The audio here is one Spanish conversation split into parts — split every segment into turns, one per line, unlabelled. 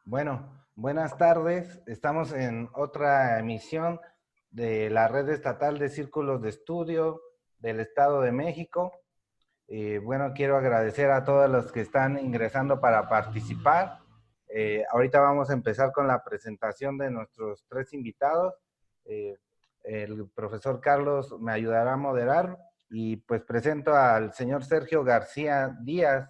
Bueno, buenas tardes. Estamos en otra emisión de la Red Estatal de Círculos de Estudio del Estado de México. Bueno, quiero agradecer a todos los que están ingresando para participar. Ahorita vamos a empezar con la presentación de nuestros tres invitados. Eh, el profesor Carlos me ayudará a moderar y pues presento al señor Sergio García Díaz.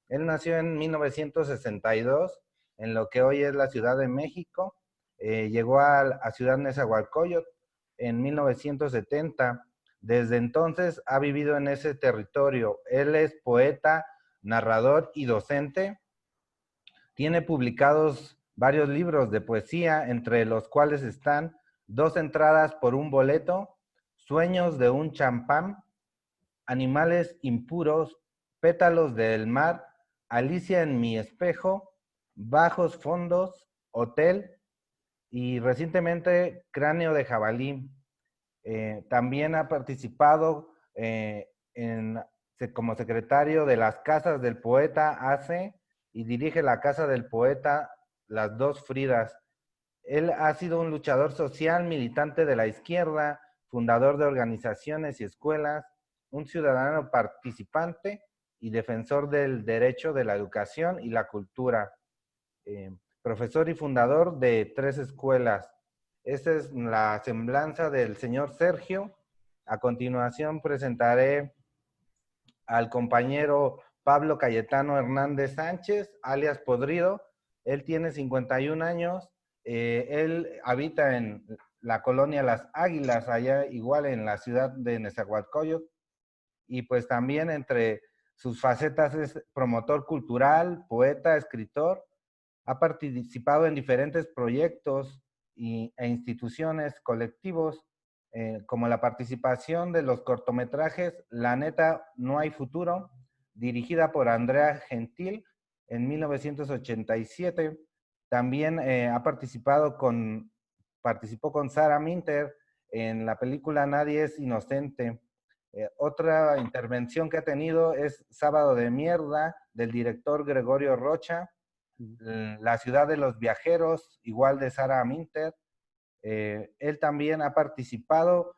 Él nació en 1962 en lo que hoy es la Ciudad de México. Llegó a Ciudad Nezahualcóyotl en 1970. Desde entonces ha vivido en ese territorio. Él es poeta, narrador y docente. Tiene publicados varios libros de poesía, entre los cuales están Dos entradas por un boleto, Sueños de un champán, Animales impuros, Pétalos del mar, Alicia en mi espejo, Bajos fondos, Hotel y recientemente Cráneo de jabalí. También ha participado como secretario de las Casas del Poeta AC y dirige la Casa del Poeta Las Dos Fridas. Él ha sido un luchador social, militante de la izquierda, fundador de organizaciones y escuelas, un ciudadano participante y defensor del derecho de la educación y la cultura. Profesor y fundador de tres escuelas. Esta es la semblanza del señor Sergio. A continuación presentaré al compañero Pablo Cayetano Hernández Sánchez, alias Podrido. Él tiene 51 años. Él habita en la colonia Las Águilas, allá igual en la ciudad de Nezahualcóyotl. Y pues también entre sus facetas es promotor cultural, poeta, escritor. Ha participado en diferentes proyectos e instituciones, colectivos, como la participación de los cortometrajes La neta no hay futuro, dirigida por Andrea Gentil en 1987. También participó con Sarah Minter en la película Nadie es inocente. Otra intervención que ha tenido es Sábado de Mierda, del director Gregorio Rocha. La ciudad de los viajeros, igual de Sarah Minter. Él también ha participado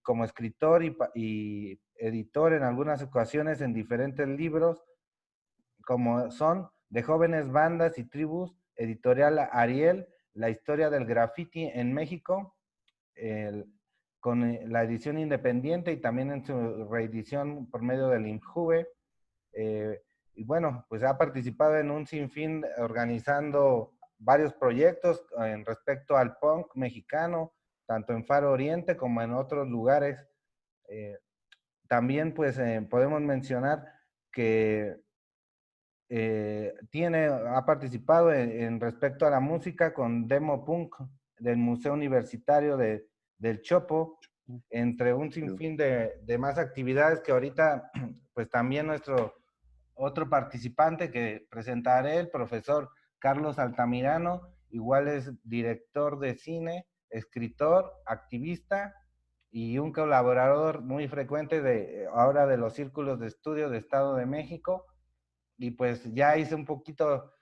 como escritor y editor en algunas ocasiones en diferentes libros, como son De jóvenes bandas y tribus, editorial Ariel, La historia del graffiti en México, el, con la edición independiente y también en su reedición por medio del INJUVE. Y bueno, pues ha participado en un sinfín organizando varios proyectos en respecto al punk mexicano, tanto en Faro Oriente como en otros lugares. Eh, También pues podemos mencionar que ha participado en respecto a la música con Demo Punk del Museo Universitario del Chopo, entre un sinfín de más actividades que ahorita pues también nuestro otro participante que presentaré, el profesor Carlos Altamirano, igual es director de cine, escritor, activista y un colaborador muy frecuente ahora de los círculos de estudio de Estado de México. Y pues ya hice un poquito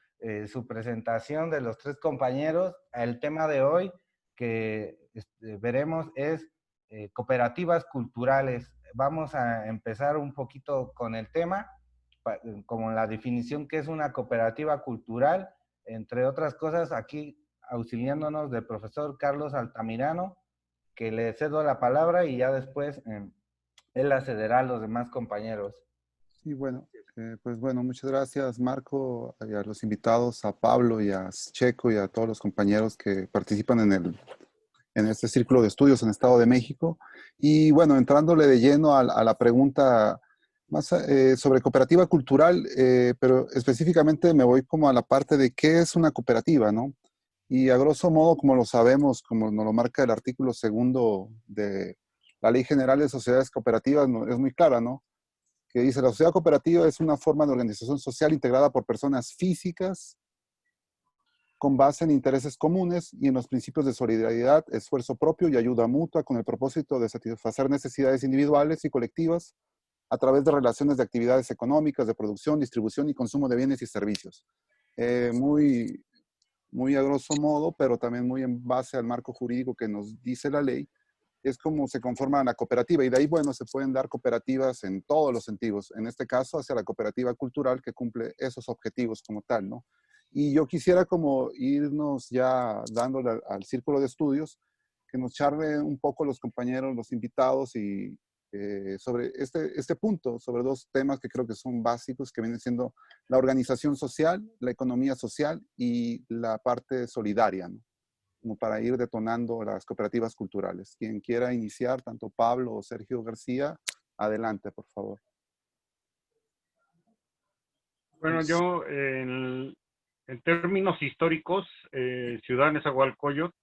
su presentación de los tres compañeros. El tema de hoy que veremos es cooperativas culturales. Vamos a empezar un poquito con el tema, como la definición que es una cooperativa cultural, entre otras cosas, aquí auxiliándonos del profesor Carlos Altamirano, que le cedo la palabra y ya después él la cederá a los demás compañeros.
Sí, bueno, pues bueno, muchas gracias Marco, y a los invitados, a Pablo y a Checo y a todos los compañeros que participan en este círculo de estudios en Estado de México. Y bueno, entrándole de lleno a la pregunta más sobre cooperativa cultural, pero específicamente me voy como a la parte de qué es una cooperativa, ¿no? Y a grosso modo, como lo sabemos, como nos lo marca el artículo segundo de la Ley General de Sociedades Cooperativas, es muy clara, ¿no? Que dice, la sociedad cooperativa es una forma de organización social integrada por personas físicas con base en intereses comunes y en los principios de solidaridad, esfuerzo propio y ayuda mutua con el propósito de satisfacer necesidades individuales y colectivas a través de relaciones de actividades económicas, de producción, distribución y consumo de bienes y servicios. Muy muy a grosso modo, pero también muy en base al marco jurídico que nos dice la ley, es como se conforma la cooperativa. Y de ahí, bueno, se pueden dar cooperativas en todos los sentidos. En este caso, hacia la cooperativa cultural que cumple esos objetivos como tal, ¿no? Y yo quisiera como irnos ya dándole al círculo de estudios, que nos charle un poco los compañeros, los invitados y sobre este punto, sobre dos temas que creo que son básicos, que vienen siendo la organización social, la economía social y la parte solidaria, ¿no? Como para ir detonando las cooperativas culturales. Quien quiera iniciar, tanto Pablo o Sergio García, adelante, por favor.
Bueno, yo en términos históricos, Ciudad Nezahualcóyotl,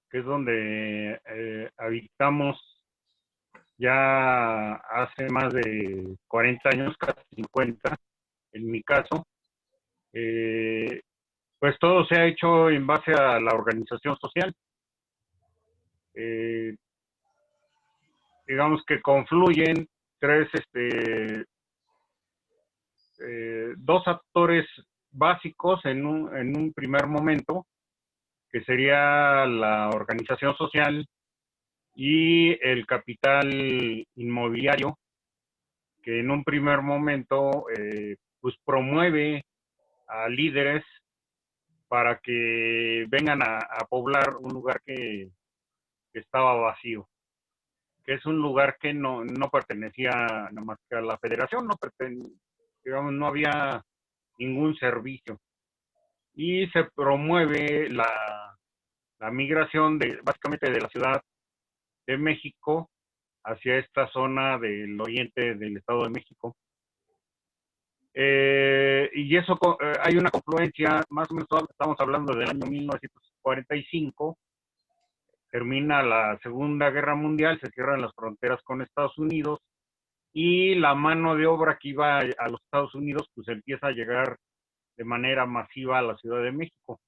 que es donde habitamos ya hace más de 40 años, casi 50, en mi caso, pues todo se ha hecho en base a la organización social. Digamos que confluyen tres, dos actores básicos en un primer momento, que sería la organización social y el capital inmobiliario, que en un primer momento pues promueve a líderes para que vengan a poblar un lugar que estaba vacío, que es un lugar que no pertenecía nada más que a la federación, digamos, no había ningún servicio. Y se promueve la migración básicamente de la Ciudad de México hacia esta zona del oriente del Estado de México. Y eso, hay una confluencia, más o menos estamos hablando del año 1945, termina la Segunda Guerra Mundial, se cierran las fronteras con Estados Unidos y la mano de obra que iba a los Estados Unidos pues empieza a llegar de manera masiva a la Ciudad de México.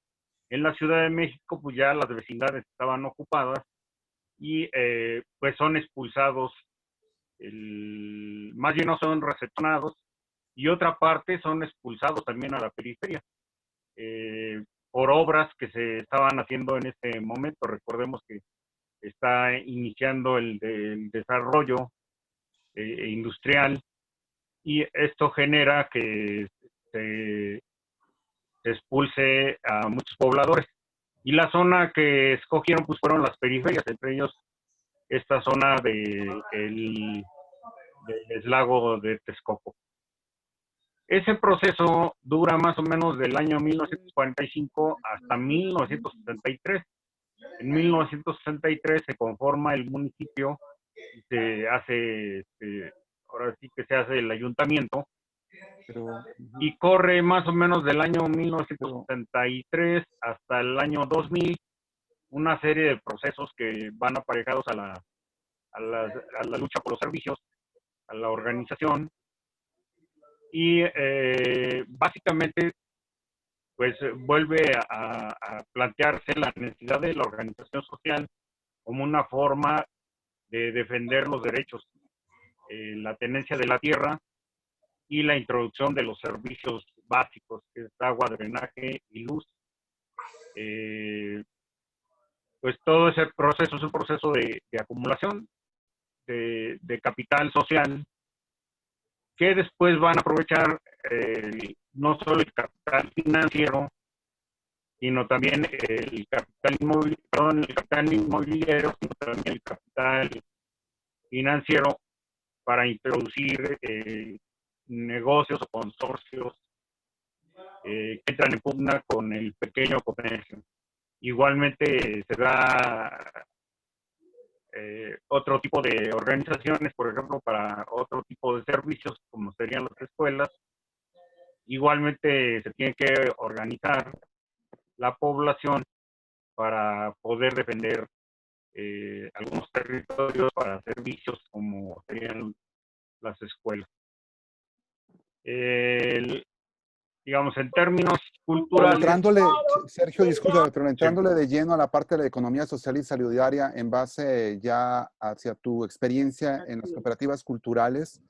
En la Ciudad de México pues ya las vecindades estaban ocupadas y pues son expulsados, más bien no son recepcionados, y otra parte son expulsados también a la periferia por obras que se estaban haciendo en este momento. Recordemos que está iniciando el desarrollo industrial, y esto genera que se expulse a muchos pobladores. Y la zona que escogieron pues fueron las periferias, entre ellos esta zona del lago de Texcoco. Ese proceso dura más o menos del año 1945 hasta 1963. En 1963 se conforma el municipio y se hace, ahora sí que se hace el ayuntamiento, y corre más o menos del año 1973 hasta el año 2000 una serie de procesos que van aparejados a la lucha por los servicios, a la organización, y básicamente pues vuelve a plantearse la necesidad de la organización social como una forma de defender los derechos, la tenencia de la tierra y la introducción de los servicios básicos, que es agua, drenaje y luz. Pues todo ese proceso es un proceso de acumulación de capital social, que después van a aprovechar no solo el capital financiero, sino también el capital inmobiliario, sino también el capital financiero para introducir negocios o consorcios que entran en pugna con el pequeño comercio. Igualmente se da otro tipo de organizaciones, por ejemplo, para otro tipo de servicios, como serían las escuelas. Igualmente se tiene que organizar la población para poder defender algunos territorios para servicios como serían las escuelas. Digamos, en términos culturales...
Entrándole, Sergio, disculpa, pero entrándole de lleno a la parte de la economía social y solidaria en base ya hacia tu experiencia en las cooperativas culturales,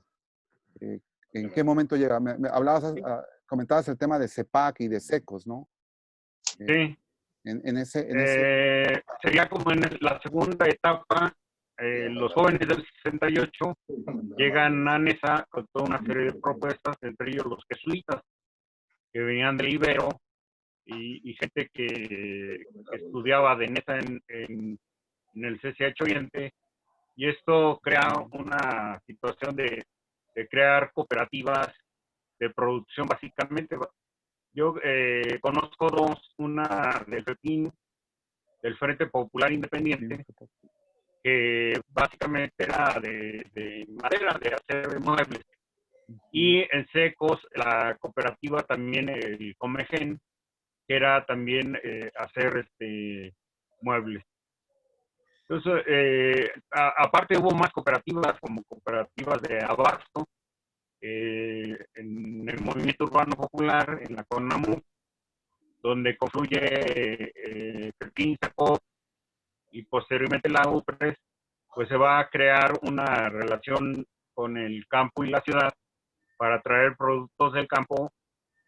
¿en qué momento llega? Comentabas el tema de CEPAC y de SECOS, ¿no?
Sí.
En ese...
Sería como en la segunda etapa, los jóvenes del 68 llegan a NESA con toda una serie de propuestas, entre ellos los jesuitas, que venían del Ibero, y gente que estudiaba de NESA en el CCH Oriente, y esto crea una situación de crear cooperativas de producción básicamente. Yo conozco dos, una del FEPIN, del Frente Popular Independiente, que básicamente era de madera, de hacer muebles. Y en Secos, la cooperativa también, el Comegen, que era también hacer muebles. Entonces, aparte hubo más cooperativas, como cooperativas de abasto, en el Movimiento Urbano Popular, en la CONAMU, donde confluye Pepín, Sacó, y posteriormente la UPRES, pues se va a crear una relación con el campo y la ciudad para traer productos del campo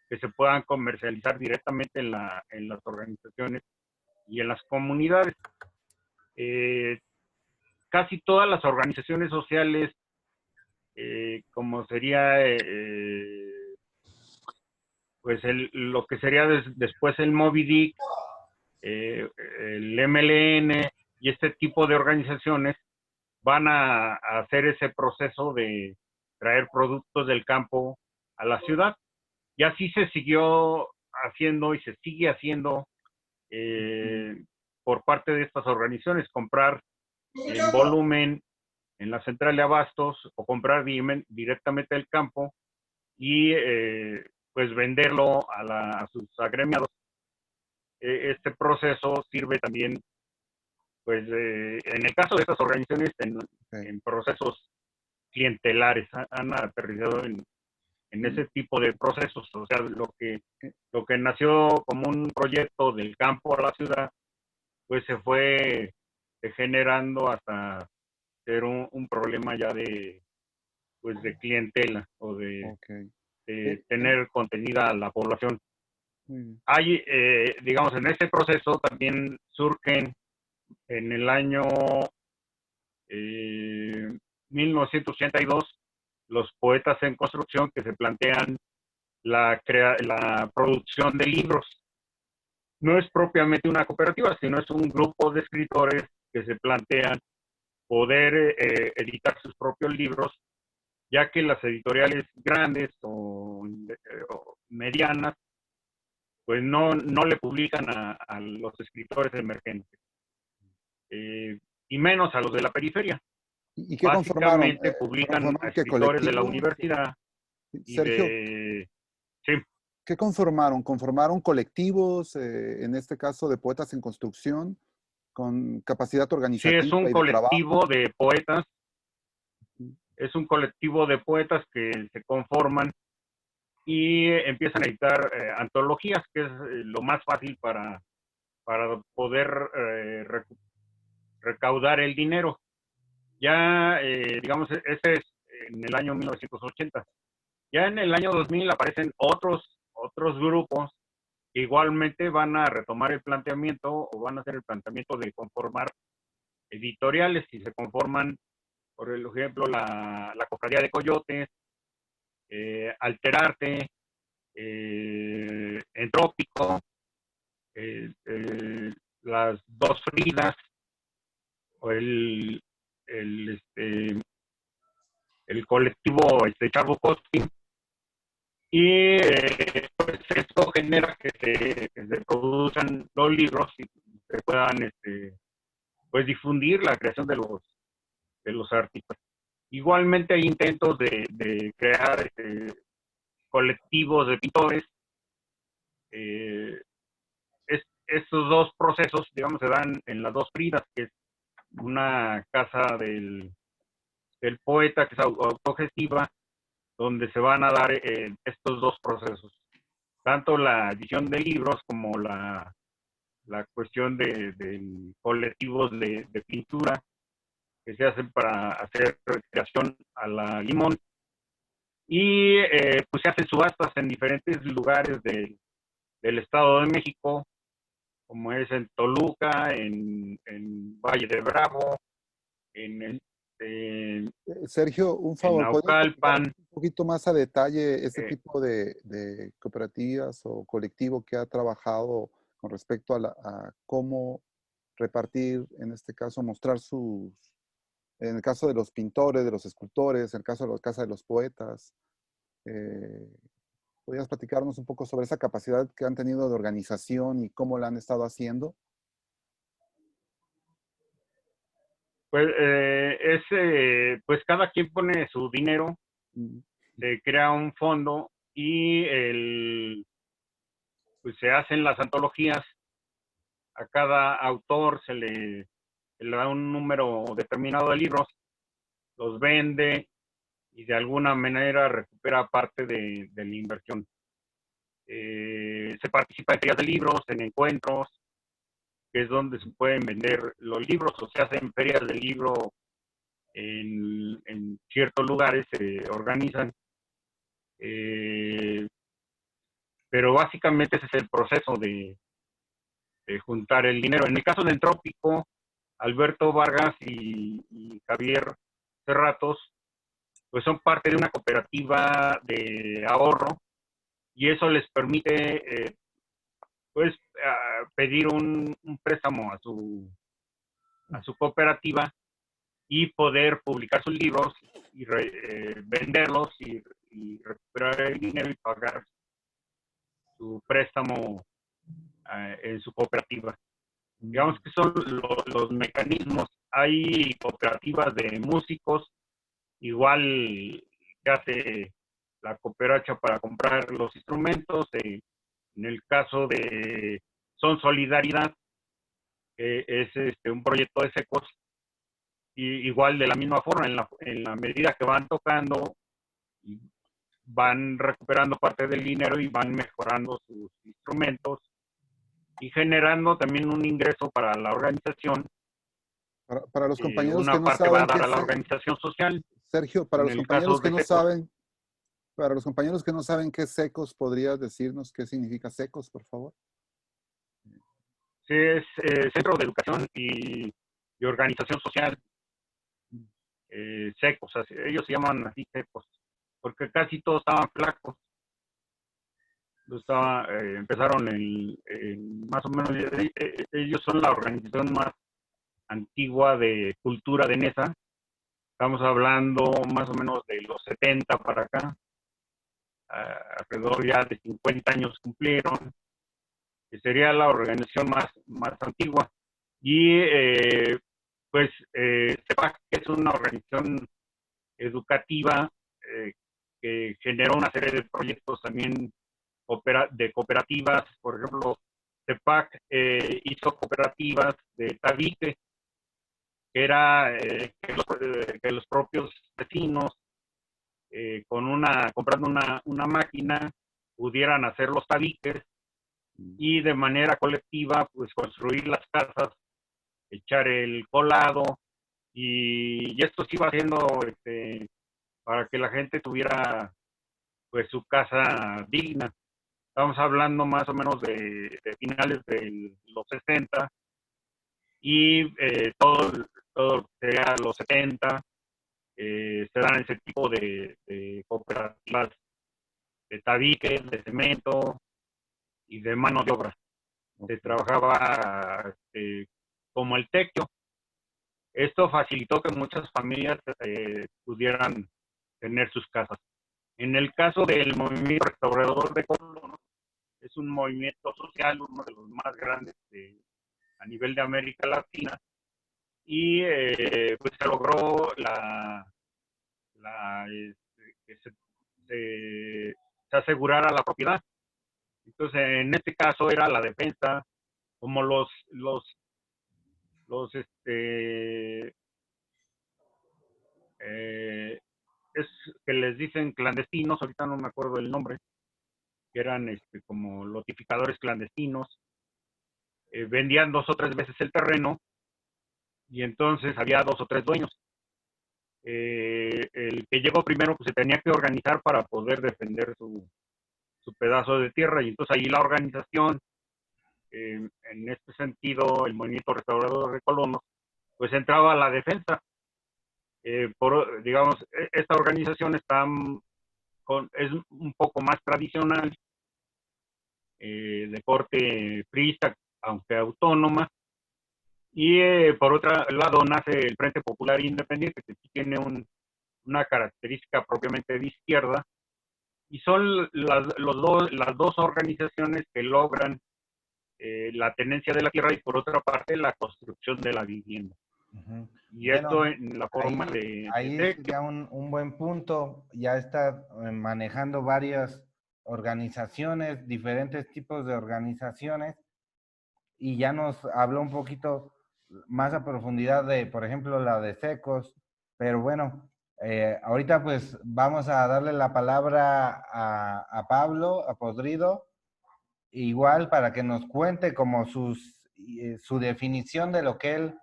que se puedan comercializar directamente en las organizaciones y en las comunidades. Casi todas las organizaciones sociales, como sería pues lo que sería después el Moby Dick, el MLN y este tipo de organizaciones, van a hacer ese proceso de traer productos del campo a la ciudad. Y así se siguió haciendo y se sigue haciendo por parte de estas organizaciones, comprar en volumen en la central de abastos o comprar directamente del campo y pues venderlo a sus agremiados. Este proceso sirve también, pues en el caso de estas organizaciones, en procesos clientelares, han aterrizado en ese tipo de procesos. O sea, lo que nació como un proyecto del campo a la ciudad, pues se fue degenerando hasta ser un problema ya pues de clientela o de tener contenida a la población. Hay, digamos, en ese proceso también surgen en el año 1982 los poetas en construcción, que se plantean la producción de libros. No es propiamente una cooperativa, sino es un grupo de escritores que se plantean poder editar sus propios libros, ya que las editoriales grandes o medianas pues no le publican a los escritores emergentes, y menos a los de la periferia.
¿Y qué conformaron?
Básicamente publican a escritores de la universidad.
Sergio,
sí.
¿qué conformaron? ¿Conformaron colectivos, en este caso de poetas en construcción, con capacidad organizativa?
Sí, es un colectivo de poetas. Es un colectivo de poetas que se conforman y empiezan a editar antologías, que es lo más fácil para poder recaudar el dinero. Ya, digamos, ese es en el año 1980. Ya en el año 2000 aparecen otros grupos que igualmente van a retomar el planteamiento o van a hacer el planteamiento de conformar editoriales, y se conforman, por ejemplo, la Cofradía de Coyotes, Alterarte, Entrópico, las Dos Fridas, o el colectivo Charbukovsky. Y pues esto genera que se produzcan los libros y se puedan pues difundir la creación de los artistas. Igualmente hay intentos de crear colectivos de pintores. Estos dos procesos, digamos, se dan en las Dos Fridas, que es una casa del poeta que es autogestiva, donde se van a dar estos dos procesos, tanto la edición de libros como la cuestión de colectivos de pintura que se hacen para hacer recreación a la limón, y pues se hacen subastas en diferentes lugares del Estado de México, como es en Toluca, en Valle de Bravo, en,
Sergio, un
en
favor, ¿podrías platicar
Naucalpan.
un poquito más a detalle este
eh,
tipo de cooperativas o colectivo que ha trabajado con respecto a cómo repartir, en este caso, mostrar en el caso de los pintores, de los escultores, en el caso de la casa de los poetas? Eh, ¿Podrías platicarnos un poco sobre esa capacidad que han tenido de organización y cómo la han estado haciendo?
pues, pues cada quien pone su dinero,
Mm.
se crea un fondo y pues se hacen las antologías. A cada autor se le da un número determinado de libros, los vende y de alguna manera recupera parte de la inversión. Se participa en ferias de libros, en encuentros, que es donde se pueden vender los libros, o se hacen ferias de libro en ciertos lugares, se organizan. Eh, pero básicamente ese es el proceso de juntar el dinero. En el caso del Trópico, Alberto Vargas y Javier Cerratos, pues son parte de una cooperativa de ahorro y eso les permite pues pedir un préstamo a su cooperativa y poder publicar sus libros y venderlos y recuperar el dinero y pagar su préstamo en su cooperativa. Digamos que son los mecanismos. Hay cooperativas de músicos, igual que hace la cooperacha para comprar los instrumentos. En el caso de Son Solidaridad, que es un proyecto de secos, y igual de la misma forma, en la medida que van tocando, van recuperando parte del dinero y van mejorando sus instrumentos y generando también un ingreso para la organización.
Para los compañeros que
Una
no
parte va a
saben
dar
qué
a la
es,
organización social.
Sergio, para
En
los
el
compañeros
caso
que
de
no
secos,
saben, para los compañeros que no saben qué es secos, ¿podrías decirnos qué significa secos, por favor?
sí, es Centro de Educación y Organización Social, secos, así, ellos se llaman así secos, porque casi todos estaban flacos. Empezaron más o menos, ellos son la organización más antigua de cultura de Nesa. Estamos hablando más o menos de los 70 para acá, alrededor ya de 50 años cumplieron, que sería la organización más antigua. Y pues sepa que es una organización educativa que generó una serie de proyectos también de cooperativas. Por ejemplo, CEPAC hizo cooperativas de tabique, que era que los propios vecinos, comprando una máquina, pudieran hacer los tabiques y de manera colectiva pues construir las casas, echar el colado, y esto se iba haciendo para que la gente tuviera pues su casa digna. Estamos hablando más o menos de finales de los 60 y todo lo que sea los 70, se dan ese tipo de cooperativas de tabiques, de cemento y de mano de obra. Se trabajaba como el techo. Esto facilitó que muchas familias pudieran tener sus casas. En el caso del movimiento restaurador de Colón, es un movimiento social, uno de los más grandes a nivel de América Latina, y pues se logró que se asegurara la propiedad. Entonces, en este caso era la defensa, como los eh, es que les dicen clandestinos, ahorita no me acuerdo el nombre, que eran como lotificadores clandestinos, vendían 2 o 3 veces el terreno y entonces había 2 o 3 dueños. El que llegó primero pues se tenía que organizar para poder defender su pedazo de tierra, y entonces ahí la organización En este sentido, el movimiento restaurador de colonos, pues entraba a la defensa. Digamos, esta organización es un poco más tradicional, de corte priista, aunque autónoma, y por otro lado nace el Frente Popular Independiente, que sí tiene una característica propiamente de izquierda, y son las dos organizaciones que logran la tenencia de la tierra y por otra parte la construcción de la vivienda.
Ujú.
Y
Bueno,
esto en la forma
ahí es ya un buen punto. Ya está manejando varias organizaciones, diferentes tipos de organizaciones, y ya nos habló un poquito más a profundidad de, por ejemplo, la de Secos. Pero bueno, ahorita pues vamos a darle la palabra a Pablo, a Podrido, igual para que nos cuente como su definición de lo que él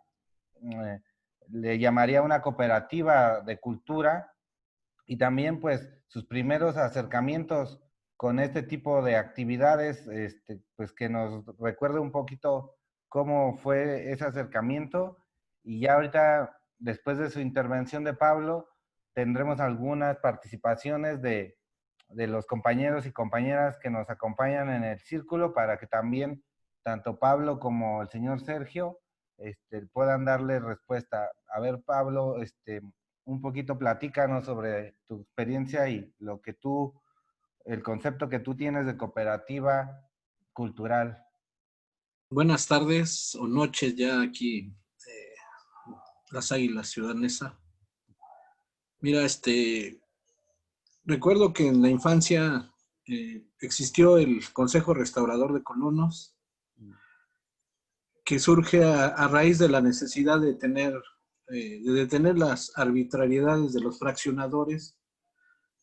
eh, le llamaría una cooperativa de cultura, y también pues sus primeros acercamientos con este tipo de actividades, pues que nos recuerde un poquito cómo fue ese acercamiento. Y ya ahorita, después de su intervención de Pablo, tendremos algunas participaciones de los compañeros y compañeras que nos acompañan en el círculo para que también tanto Pablo como el señor Sergio puedan darle respuesta. A ver, Pablo, un poquito platícanos sobre tu experiencia y lo que el concepto que tú tienes de cooperativa cultural.
Buenas tardes o noches ya aquí, Las Águilas, Ciudad Neza. Mira, recuerdo que en la infancia existió el Consejo Restaurador de Colonos, que surge a raíz de la necesidad de detener las arbitrariedades de los fraccionadores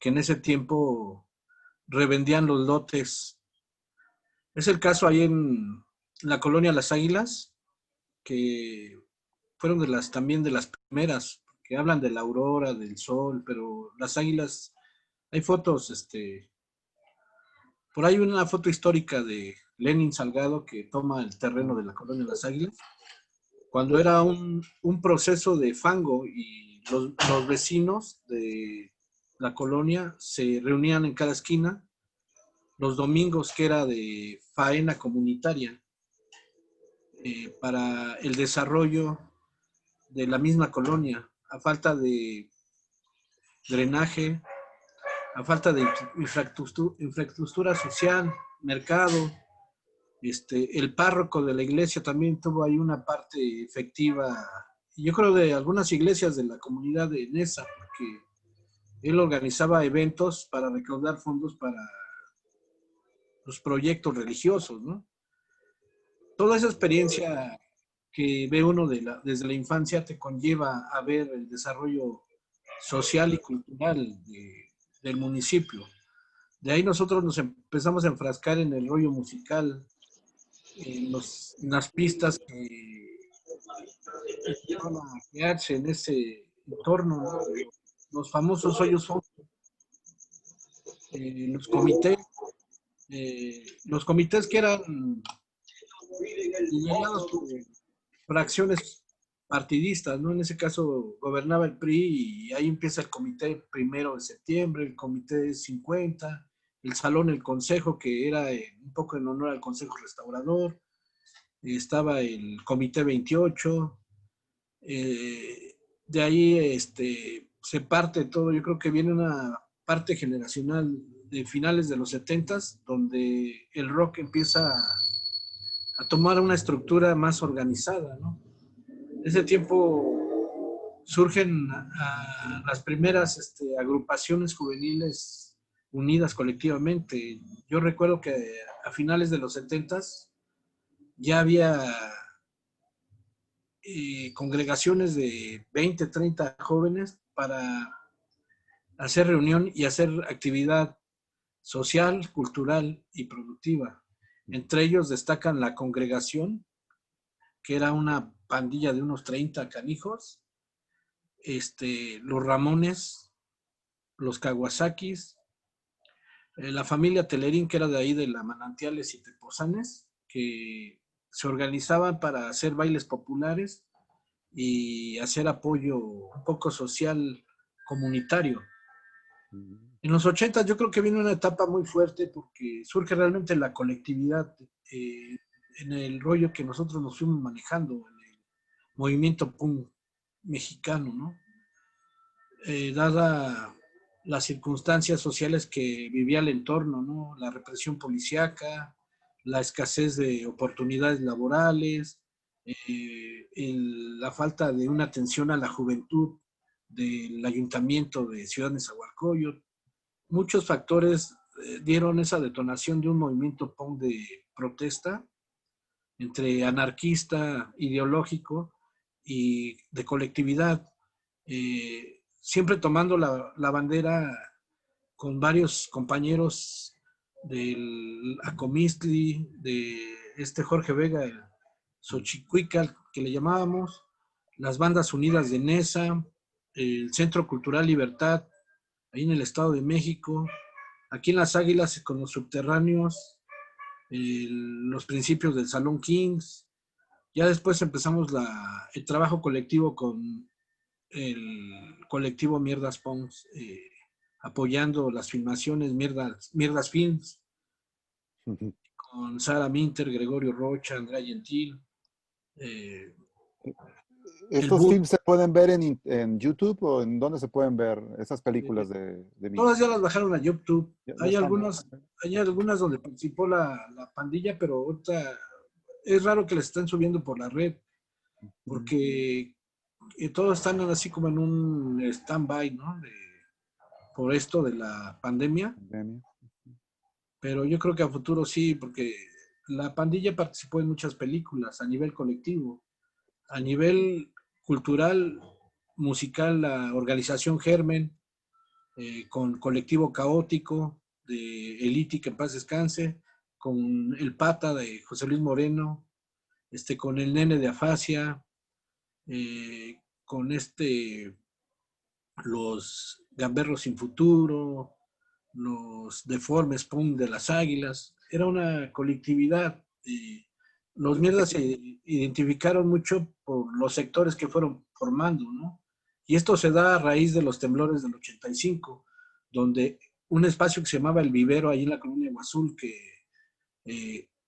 que en ese tiempo revendían los lotes. Es el caso ahí en la colonia Las Águilas, que fueron también de las primeras, que hablan de la aurora, del sol, pero Las Águilas, hay fotos, por ahí una foto histórica de Lenin Salgado que toma el terreno de la colonia Las Águilas, cuando era un proceso de fango y los vecinos de la colonia se reunían en cada esquina los domingos, que era de faena comunitaria, para el desarrollo de la misma colonia, a falta de drenaje, a falta de infraestructura social, mercado. El párroco de la iglesia también tuvo ahí una parte efectiva, yo creo de algunas iglesias de la comunidad de Neza, porque él organizaba eventos para recaudar fondos para los proyectos religiosos, ¿no? Toda esa experiencia que ve uno desde la infancia te conlleva a ver el desarrollo social y cultural del municipio. De ahí nosotros nos empezamos a enfrascar en el rollo musical, en las pistas que empezaron a crearse en ese entorno, ¿no? Los famosos hoyos funk, los comités que eran liderados por fracciones partidistas, ¿no? En ese caso gobernaba el PRI y ahí empieza el comité 1 de septiembre, el comité 50, el salón, el consejo, que era un poco en honor al Consejo Restaurador, estaba el comité 28, de ahí se parte todo. Yo creo que viene una parte generacional de finales de los 70s, donde el rock empieza a tomar una estructura más organizada, ¿no? En ese tiempo surgen las primeras agrupaciones juveniles unidas colectivamente. Yo recuerdo que a finales de los 70s ya había congregaciones de 20, 30 jóvenes para hacer reunión y hacer actividad social, cultural y productiva. Entre ellos destacan la congregación, que era una pandilla de unos 30 canijos, los Ramones, los Kawasakis, la familia Telerín, que era de ahí de la Manantiales y Tepozanes, que se organizaban para hacer bailes populares y hacer apoyo un poco social comunitario. En los 80 yo creo que viene una etapa muy fuerte porque surge realmente la colectividad en el rollo que nosotros nos fuimos manejando, en el movimiento punk mexicano, ¿no? Dada las circunstancias sociales que vivía el entorno, ¿no? La represión policíaca, la escasez de oportunidades laborales, la falta de una atención a la juventud del ayuntamiento de Ciudad Nezahualcóyotl. Muchos factores dieron esa detonación de un movimiento punk de protesta entre anarquista, ideológico y de colectividad, siempre tomando la bandera con varios compañeros del Acomistli, de Jorge Vega, el Xochicuical, que le llamábamos, las Bandas Unidas de Nesa, el Centro Cultural Libertad, ahí en el Estado de México, aquí en Las Águilas con los Subterráneos, los principios del Salón Kings. Ya después empezamos el trabajo colectivo con el colectivo Mierdas Punks, apoyando las filmaciones Mierdas Films, con Sara Minter, Gregorio Rocha, Andrea Gentil.
¿Estos films se pueden ver en YouTube o en dónde se pueden ver esas películas de
Todas ya las bajaron a YouTube. Hay
hay
algunas donde participó la pandilla, pero ahorita es raro que las estén subiendo por la red, porque todos están así como en un stand-by, ¿no? Por esto de la pandemia. Pero yo creo que a futuro sí, porque la pandilla participó en muchas películas a nivel colectivo. A nivel cultural, musical, la organización Germen, con Colectivo Caótico, de Eliti, que en paz descanse, con El Pata de José Luis Moreno, con el Nene de Afasia, con los Gamberros Sin Futuro, los Deformes Punk de las Águilas. Era una colectividad. Los mierdas se identificaron mucho por los sectores que fueron formando, ¿no? Y esto se da a raíz de los temblores del 85, donde un espacio que se llamaba El Vivero, ahí en la colonia Guazul, que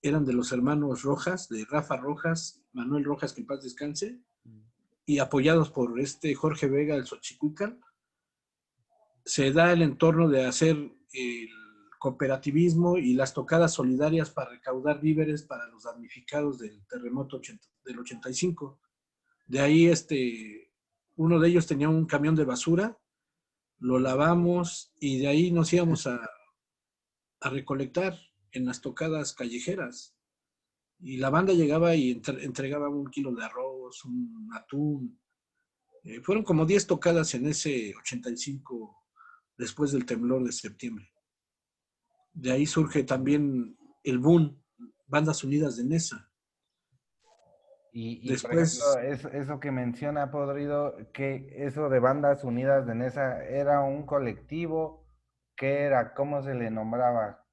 eran de los hermanos Rojas, de Rafa Rojas, Manuel Rojas, que en paz descanse, y apoyados por Jorge Vega, el Xochicuical, se da el entorno de hacer el cooperativismo y las tocadas solidarias para recaudar víveres para los damnificados del terremoto del 85. De ahí uno de ellos tenía un camión de basura, lo lavamos y de ahí nos íbamos a recolectar en las tocadas callejeras. Y la banda llegaba y entregaba 1 kilo de arroz, un atún. Fueron como 10 tocadas en ese 85, después del temblor de septiembre. De ahí surge también el boom, Bandas Unidas de Nesa.
Y después, por ejemplo, eso que menciona Podrido, que eso de Bandas Unidas de Nesa, ¿era un colectivo? ¿Qué era? ¿Cómo se le nombraba?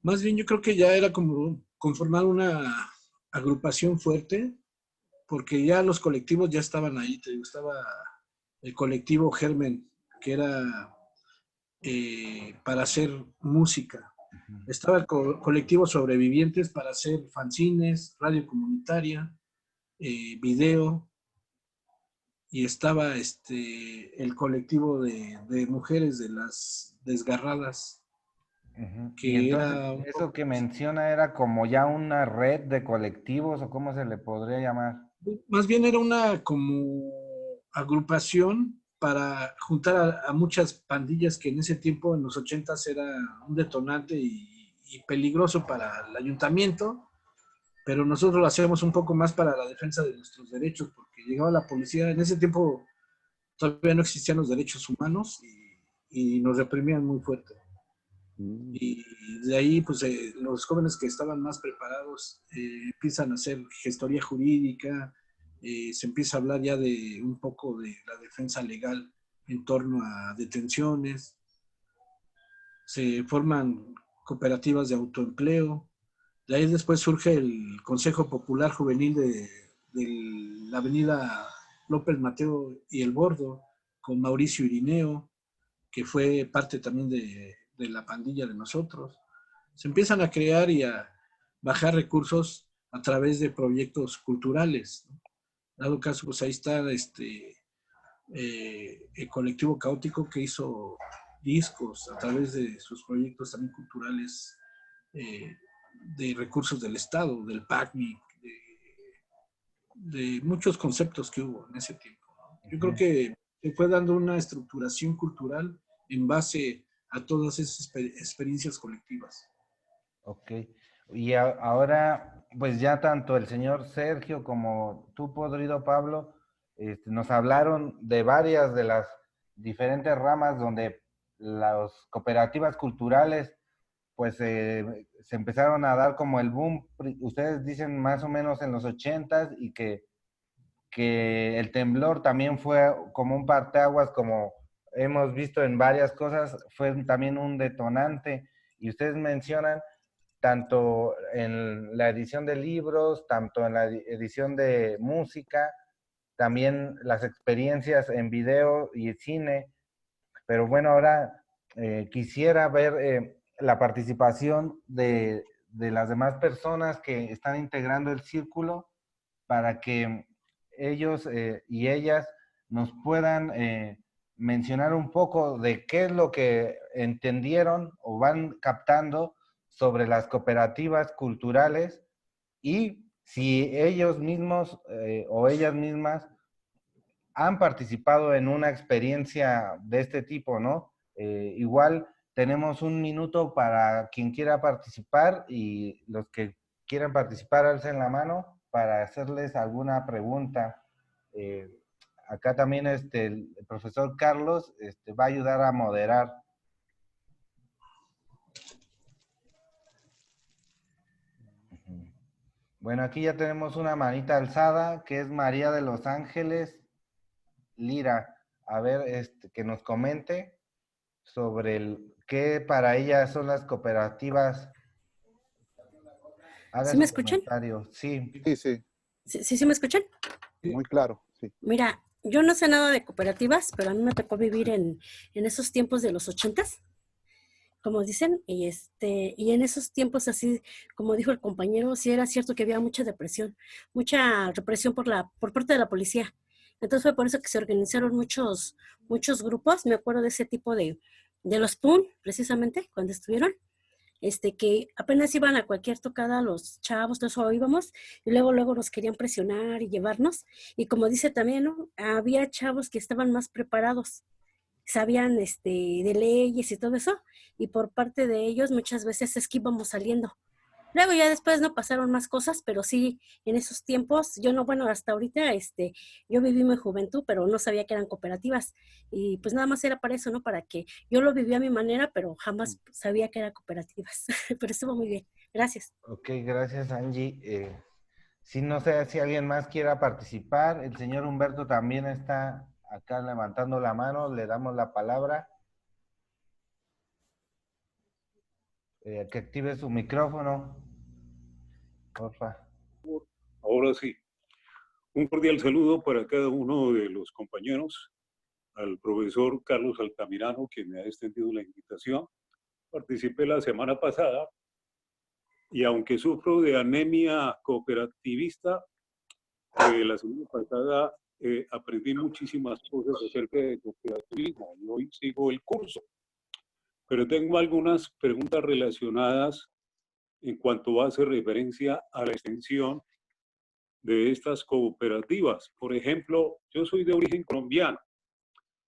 Más bien yo creo que ya era como conformar una agrupación fuerte, porque ya los colectivos ya estaban ahí. Estaba el colectivo Germen, que era para hacer música. Estaba el colectivo Sobrevivientes para hacer fanzines, radio comunitaria, video, y estaba el colectivo de mujeres de las desgarradas.
Que y entonces, eso que menciona era como ya una red de colectivos, o cómo se le podría llamar.
Más bien era una como agrupación para juntar a muchas pandillas que en ese tiempo, en los 80s, era un detonante y peligroso para el ayuntamiento, pero nosotros lo hacíamos un poco más para la defensa de nuestros derechos, porque llegaba la policía. En ese tiempo todavía no existían los derechos humanos y nos reprimían muy fuerte. Y de ahí, pues, los jóvenes que estaban más preparados empiezan a hacer gestoría jurídica, se empieza a hablar ya de un poco de la defensa legal en torno a detenciones, se forman cooperativas de autoempleo, De ahí después surge el Consejo Popular Juvenil de la avenida López Mateo y El Bordo, con Mauricio Irineo, que fue parte también de la pandilla de nosotros. Se empiezan a crear y a bajar recursos a través de proyectos culturales, ¿no? Dado caso, pues ahí está el colectivo Caótico, que hizo discos a través de sus proyectos también culturales, eh, de recursos del Estado, del PACNIC, de muchos conceptos que hubo en ese tiempo. Yo creo que se fue dando una estructuración cultural en base a todas esas experiencias colectivas.
Ok. Y ahora, pues ya tanto el señor Sergio como tú, Podrido Pablo, nos hablaron de varias de las diferentes ramas donde las cooperativas culturales, pues se empezaron a dar como el boom. Ustedes dicen más o menos en los 80s y que el temblor también fue como un parteaguas, como hemos visto en varias cosas, fue también un detonante. Y ustedes mencionan tanto en la edición de libros, tanto en la edición de música, también las experiencias en video y cine. Pero bueno, ahora quisiera ver la participación de las demás personas que están integrando el círculo para que ellos y ellas nos puedan mencionar un poco de qué es lo que entendieron o van captando sobre las cooperativas culturales y si ellos mismos o ellas mismas han participado en una experiencia de este tipo, ¿no? Igual tenemos un minuto para quien quiera participar y los que quieran participar alcen la mano para hacerles alguna pregunta. Eh, Acá también el profesor Carlos va a ayudar a moderar. Bueno, aquí ya tenemos una manita alzada que es María de los Ángeles Lira. A ver, que nos comente sobre qué para ella son las cooperativas. Haga
¿Sí me
su
escuchan?
comentario. Sí.
Sí, sí,
¿Sí me escuchan?
muy claro, sí.
Mira, yo no sé nada de cooperativas, pero a mí me tocó vivir en esos tiempos de los 80s, como dicen, y en esos tiempos así, como dijo el compañero, sí era cierto que había mucha depresión, mucha represión por parte de la policía. Entonces fue por eso que se organizaron muchos grupos. Me acuerdo de ese tipo de los PUN, precisamente, cuando estuvieron, que apenas iban a cualquier tocada los chavos, todo eso íbamos, y luego nos querían presionar y llevarnos. Y como dice también, ¿no? Había chavos que estaban más preparados, sabían de leyes y todo eso, y por parte de ellos muchas veces es que íbamos saliendo. Luego ya después no pasaron más cosas, pero sí, en esos tiempos, yo no, bueno, hasta ahorita, yo viví mi juventud, pero no sabía que eran cooperativas. Y pues nada más era para eso, ¿no? Para que yo lo viví a mi manera, pero jamás sabía que eran cooperativas. Pero estuvo muy bien. Gracias.
Ok, gracias Angie. Sí, no sé si alguien más quiera participar. El señor Humberto también está acá levantando la mano. Le damos la palabra. Que active su micrófono, porfa.
Ahora sí, un cordial saludo para cada uno de los compañeros, al profesor Carlos Altamirano, que me ha extendido la invitación. Participé la semana pasada y aunque sufro de anemia cooperativista, la semana pasada aprendí muchísimas cosas acerca de cooperativismo y hoy sigo el curso. Pero tengo algunas preguntas relacionadas en cuanto hace referencia a la extensión de estas cooperativas. Por ejemplo, yo soy de origen colombiano,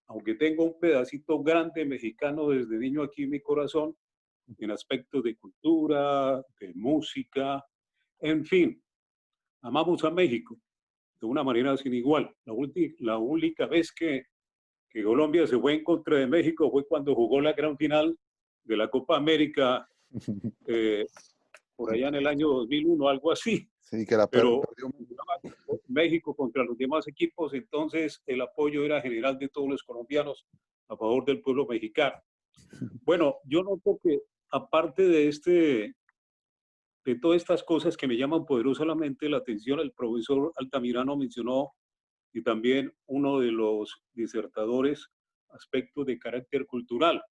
aunque tengo un pedacito grande mexicano desde niño aquí en mi corazón, en aspectos de cultura, de música, en fin, amamos a México de una manera sin igual. La única vez que Colombia se fue en contra de México fue cuando jugó la gran final de la Copa América, por allá en el año 2001, algo así.
Sí, que la
Pero
perdió.
México contra los demás equipos, entonces el apoyo era general de todos los colombianos a favor del pueblo mexicano. Bueno, yo noto que aparte de de todas estas cosas que me llaman poderosamente la atención, el profesor Altamirano mencionó, y también uno de los disertadores, aspectos de carácter cultural.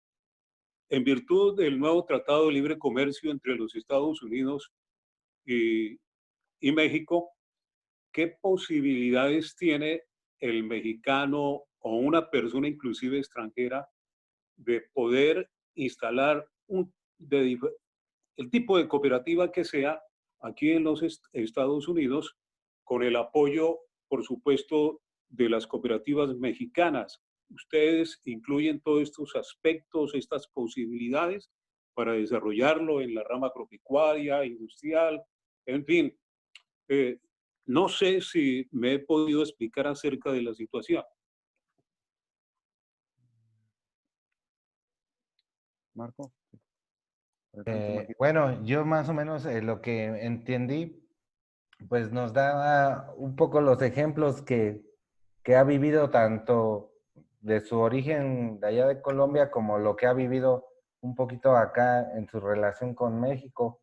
En virtud del nuevo Tratado de Libre Comercio entre los Estados Unidos y, y México, ¿qué posibilidades tiene el mexicano o una persona inclusive extranjera de poder instalar el tipo de cooperativa que sea aquí en los Estados Unidos, con el apoyo, por supuesto, de las cooperativas mexicanas? ¿Ustedes incluyen todos estos aspectos, estas posibilidades para desarrollarlo en la rama agropecuaria, industrial? En fin, no sé si me he podido explicar acerca de la situación.
Marco.
Bueno, yo más o menos lo que entendí, pues nos da un poco los ejemplos que ha vivido tanto de su origen de allá de Colombia como lo que ha vivido un poquito acá en su relación con México.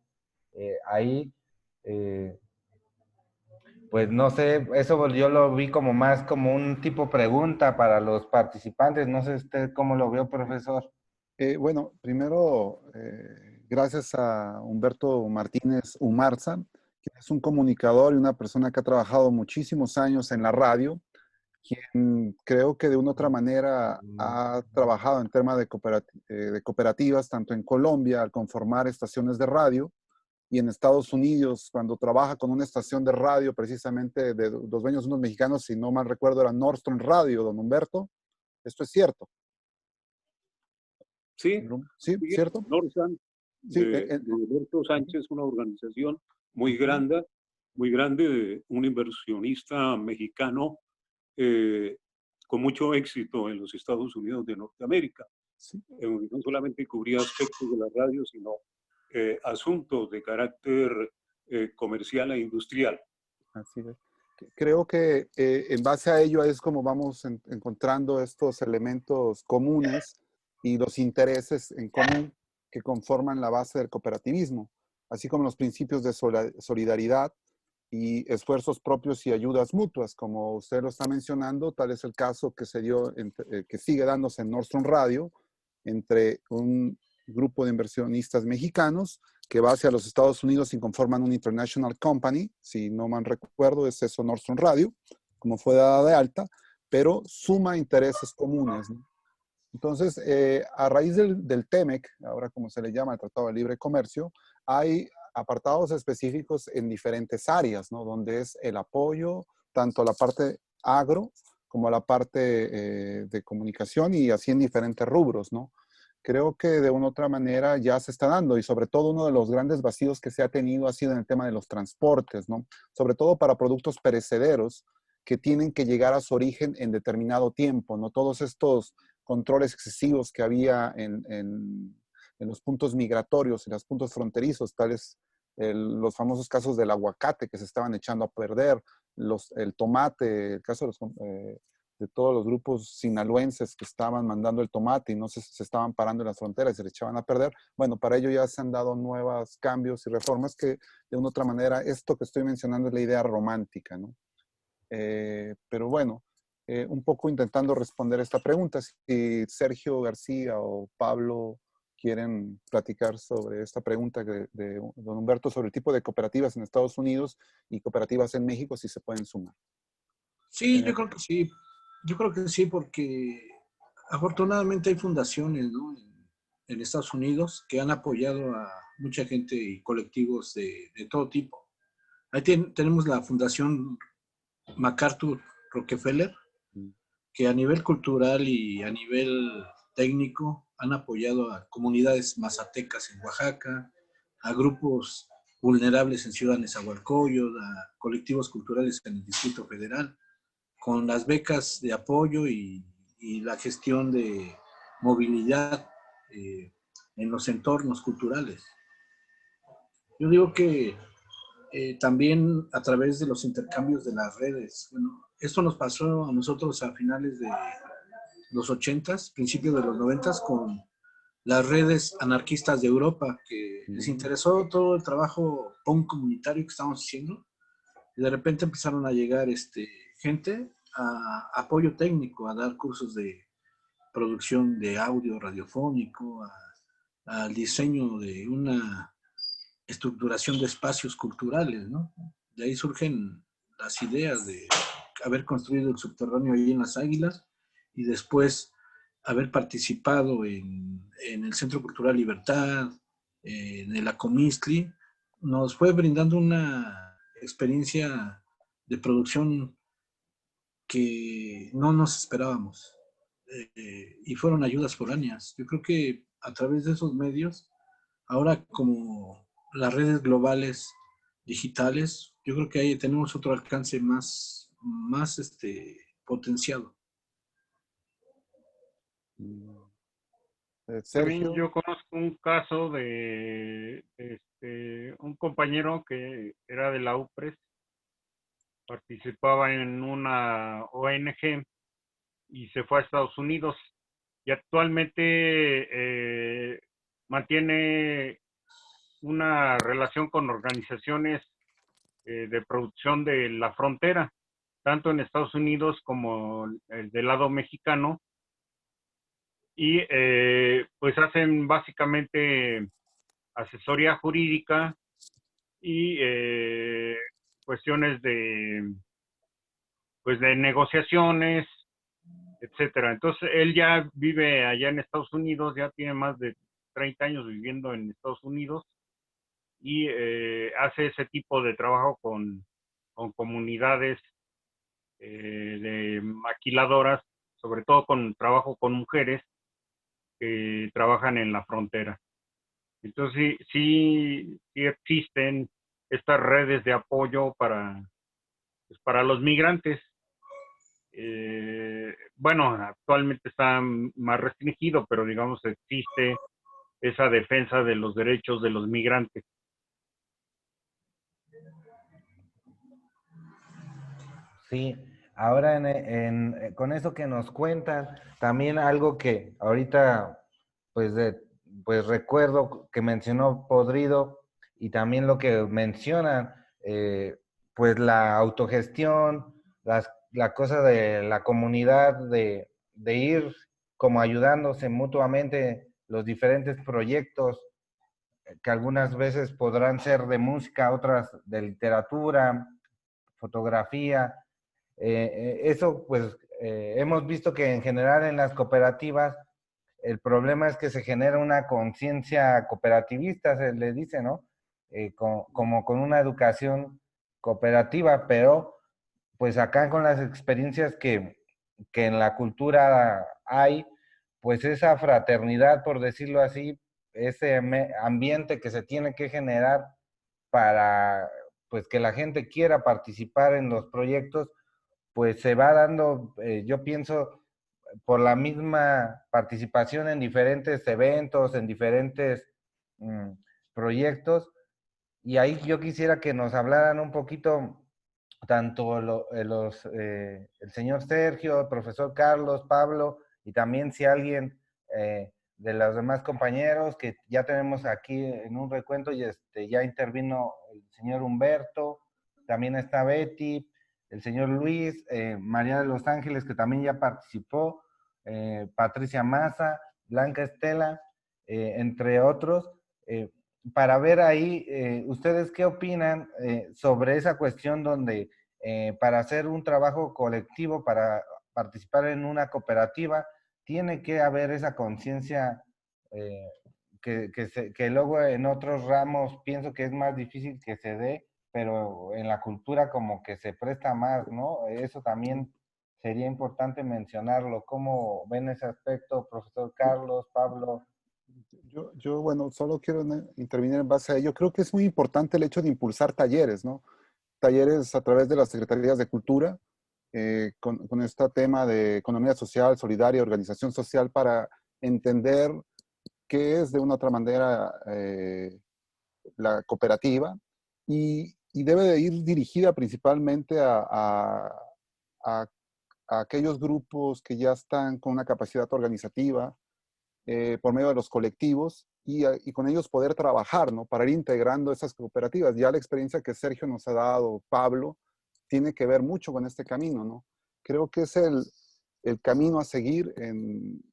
Ahí, pues no sé, eso yo lo vi como más como un tipo pregunta para los participantes. No sé usted cómo lo vio, profesor.
Bueno, primero, gracias a Humberto Martínez Umarza, quien es un comunicador y una persona que ha trabajado muchísimos años en la radio, quien creo que de una u otra manera ha trabajado en temas de cooperativas, tanto en Colombia, al conformar estaciones de radio, y en Estados Unidos, cuando trabaja con una estación de radio, precisamente de los dueños unos mexicanos, si no mal recuerdo, era Nordstrom Radio, don Humberto. ¿Esto es cierto?
Sí,
¿Sí? ¿Cierto?
Norsan,
Sí,
de Alberto Sánchez, una organización muy grande, de un inversionista mexicano con mucho éxito en los Estados Unidos de Norteamérica.
sí.
No solamente cubría aspectos de la radio, sino asuntos de carácter comercial e industrial.
Así es. Creo que en base a ello es como vamos encontrando estos elementos comunes y los intereses en común que conforman la base del cooperativismo, así como los principios de solidaridad y esfuerzos propios y ayudas mutuas, como usted lo está mencionando. Tal es el caso que se dio, que sigue dándose en Nordstrom Radio, entre un grupo de inversionistas mexicanos que va hacia los Estados Unidos y conforman un International Company, si no mal recuerdo, es eso Nordstrom Radio, como fue dada de alta, pero suma intereses comunes, ¿no? Entonces, a raíz del TEMEC, ahora como se le llama, el Tratado de Libre Comercio, hay apartados específicos en diferentes áreas, ¿no? Donde es el apoyo, tanto a la parte agro como a la parte de comunicación, y así en diferentes rubros, ¿no? Creo que de una u otra manera ya se está dando, y sobre todo uno de los grandes vacíos que se ha tenido ha sido en el tema de los transportes, ¿no? Sobre todo para productos perecederos que tienen que llegar a su origen en determinado tiempo, ¿no? Todos estos controles excesivos que había en los puntos migratorios, en los puntos fronterizos, tales los famosos casos del aguacate que se estaban echando a perder, el tomate, el caso de todos los grupos sinaloenses que estaban mandando el tomate y no se estaban parando en las fronteras y se le echaban a perder. Bueno, para ello ya se han dado nuevos cambios y reformas que de una u otra manera, esto que estoy mencionando es la idea romántica, ¿no? Pero bueno, un poco intentando responder esta pregunta, si Sergio García o Pablo quieren platicar sobre esta pregunta de don Humberto sobre el tipo de cooperativas en Estados Unidos y cooperativas en México, si se pueden sumar.
Sí, yo creo que sí. Yo creo que sí, porque afortunadamente hay fundaciones, ¿no?, en Estados Unidos que han apoyado a mucha gente y colectivos de todo tipo. Ahí tenemos la Fundación MacArthur Rockefeller, que a nivel cultural y a nivel técnico han apoyado a comunidades mazatecas en Oaxaca, a grupos vulnerables en Ciudad Nezahualcóyotl, a colectivos culturales en el Distrito Federal, con las becas de apoyo y la gestión de movilidad en los entornos culturales. Yo digo que también a través de los intercambios de las redes. Bueno, esto nos pasó a nosotros a finales de los 80s, principios de los 90s, con las redes anarquistas de Europa, que les interesó todo el trabajo punk comunitario que estábamos haciendo, y de repente empezaron a llegar gente a apoyo técnico, a dar cursos de producción de audio radiofónico, al diseño de una estructuración de espacios culturales, ¿no? De ahí surgen las ideas de haber construido el subterráneo ahí en Las Águilas y después haber participado en el Centro Cultural Libertad, en el Acomistli, nos fue brindando una experiencia de producción que no nos esperábamos. Y fueron ayudas foráneas. Yo creo que a través de esos medios, ahora como las redes globales digitales, yo creo que ahí tenemos otro alcance más potenciado.
También
Sergio.
yo conozco un caso de un compañero que era de la UPRES, participaba en una ONG y se fue a Estados Unidos y actualmente mantiene una relación con organizaciones de producción de la frontera, tanto en Estados Unidos como el del lado mexicano, y pues hacen básicamente asesoría jurídica y cuestiones pues de negociaciones, etcétera. Entonces él ya vive allá en Estados Unidos, ya tiene más de 30 años viviendo en Estados Unidos y hace ese tipo de trabajo con comunidades de maquiladoras, sobre todo con trabajo con mujeres que trabajan en la frontera. Entonces sí existen estas redes de apoyo pues, para los migrantes. Bueno, actualmente está más restringido, pero digamos existe esa defensa de los derechos de los migrantes.
Sí, ahora con eso que nos cuentan, también algo que ahorita pues, pues recuerdo que mencionó Podrido y también lo que mencionan, pues la autogestión, la cosa de la comunidad, de ir como ayudándose mutuamente los diferentes proyectos que algunas veces podrán ser de música, otras de literatura, fotografía. Eso, pues, hemos visto que en general en las cooperativas el problema es que se genera una conciencia cooperativista, se le dice, ¿no? Como con una educación cooperativa, pero pues acá con las experiencias que en la cultura hay, pues esa fraternidad, por decirlo así, ese ambiente que se tiene que generar para pues que la gente quiera participar en los proyectos, pues se va dando, yo pienso, por la misma participación en diferentes eventos, en diferentes mm, proyectos. Y ahí yo quisiera que nos hablaran un poquito, tanto el señor Sergio, el profesor Carlos, Pablo, y también si alguien de los demás compañeros que ya tenemos aquí en un recuento, y ya intervino el señor Humberto, también está Betty, el señor Luis, María de los Ángeles, que también ya participó, Patricia Maza, Blanca Estela, entre otros, para ver ahí, ustedes qué opinan sobre esa cuestión donde para hacer un trabajo colectivo, para participar en una cooperativa, tiene que haber esa conciencia que luego en otros ramos pienso que es más difícil que se dé, pero en la cultura como que se presta más, ¿no? Eso también sería importante mencionarlo. ¿Cómo ven ese aspecto, profesor Carlos, Pablo?
Bueno, solo quiero intervenir en base a ello. Creo que es muy importante el hecho de impulsar talleres, ¿no? Talleres a través de las Secretarías de Cultura, con este tema de economía social, solidaria, organización social, para entender qué es de una otra manera la cooperativa y debe de ir dirigida principalmente a aquellos grupos que ya están con una capacidad organizativa, por medio de los colectivos y con ellos poder trabajar, ¿no? Para ir integrando esas cooperativas. Ya la experiencia que Sergio nos ha dado, Pablo, tiene que ver mucho con este camino, ¿no? Creo que es el camino a seguir,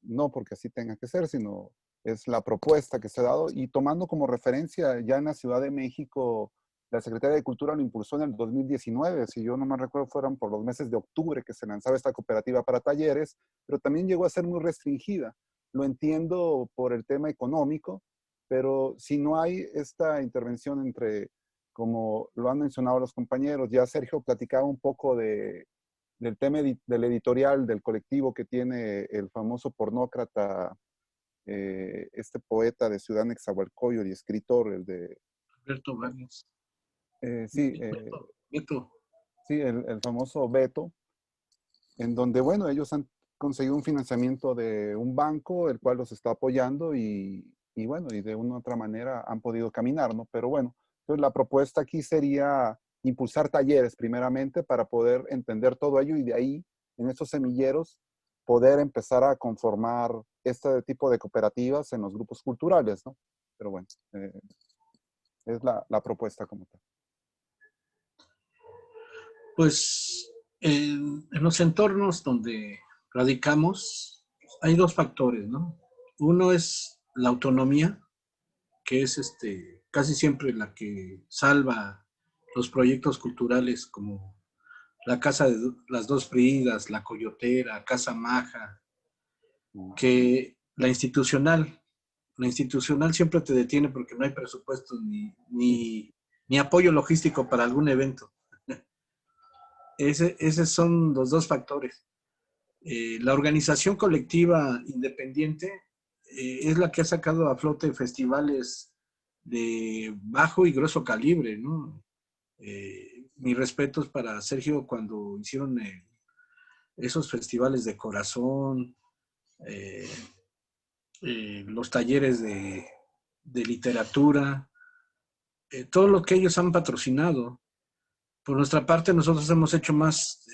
no porque así tenga que ser, sino es la propuesta que se ha dado y tomando como referencia ya en la Ciudad de México, la Secretaría de Cultura lo impulsó en el 2019, si yo no me recuerdo fueron por los meses de octubre que se lanzaba esta cooperativa para talleres, pero también llegó a ser muy restringida. Lo entiendo por el tema económico, pero si no hay esta intervención entre, como lo han mencionado los compañeros, ya Sergio platicaba un poco del tema del editorial, del colectivo que tiene el famoso pornócrata, este poeta de Ciudad Nezahualcóyotl y escritor, el de...
Alberto Vargas.
Sí,
Beto.
sí, el famoso Beto, en donde, bueno, ellos han conseguido un financiamiento de un banco, el cual los está apoyando y bueno, y de una u otra manera han podido caminar, ¿no? Pero bueno, entonces la propuesta aquí sería impulsar talleres primeramente para poder entender todo ello y de ahí, en estos semilleros, poder empezar a conformar este tipo de cooperativas en los grupos culturales, ¿no? Pero bueno, es la propuesta como tal.
Pues en los entornos donde radicamos hay dos factores, ¿no? Uno es la autonomía, que es casi siempre la que salva los proyectos culturales como la Casa de las Dos Fridas, la Coyotera, Casa Maja, que la institucional siempre te detiene porque no hay presupuesto ni apoyo logístico para algún evento. Esos son los dos factores. La organización colectiva independiente es la que ha sacado a flote festivales de bajo y grueso calibre, ¿no? Mis respetos para Sergio cuando hicieron esos festivales de corazón, eh, los talleres de literatura, todo lo que ellos han patrocinado. Por nuestra parte, nosotros hemos hecho más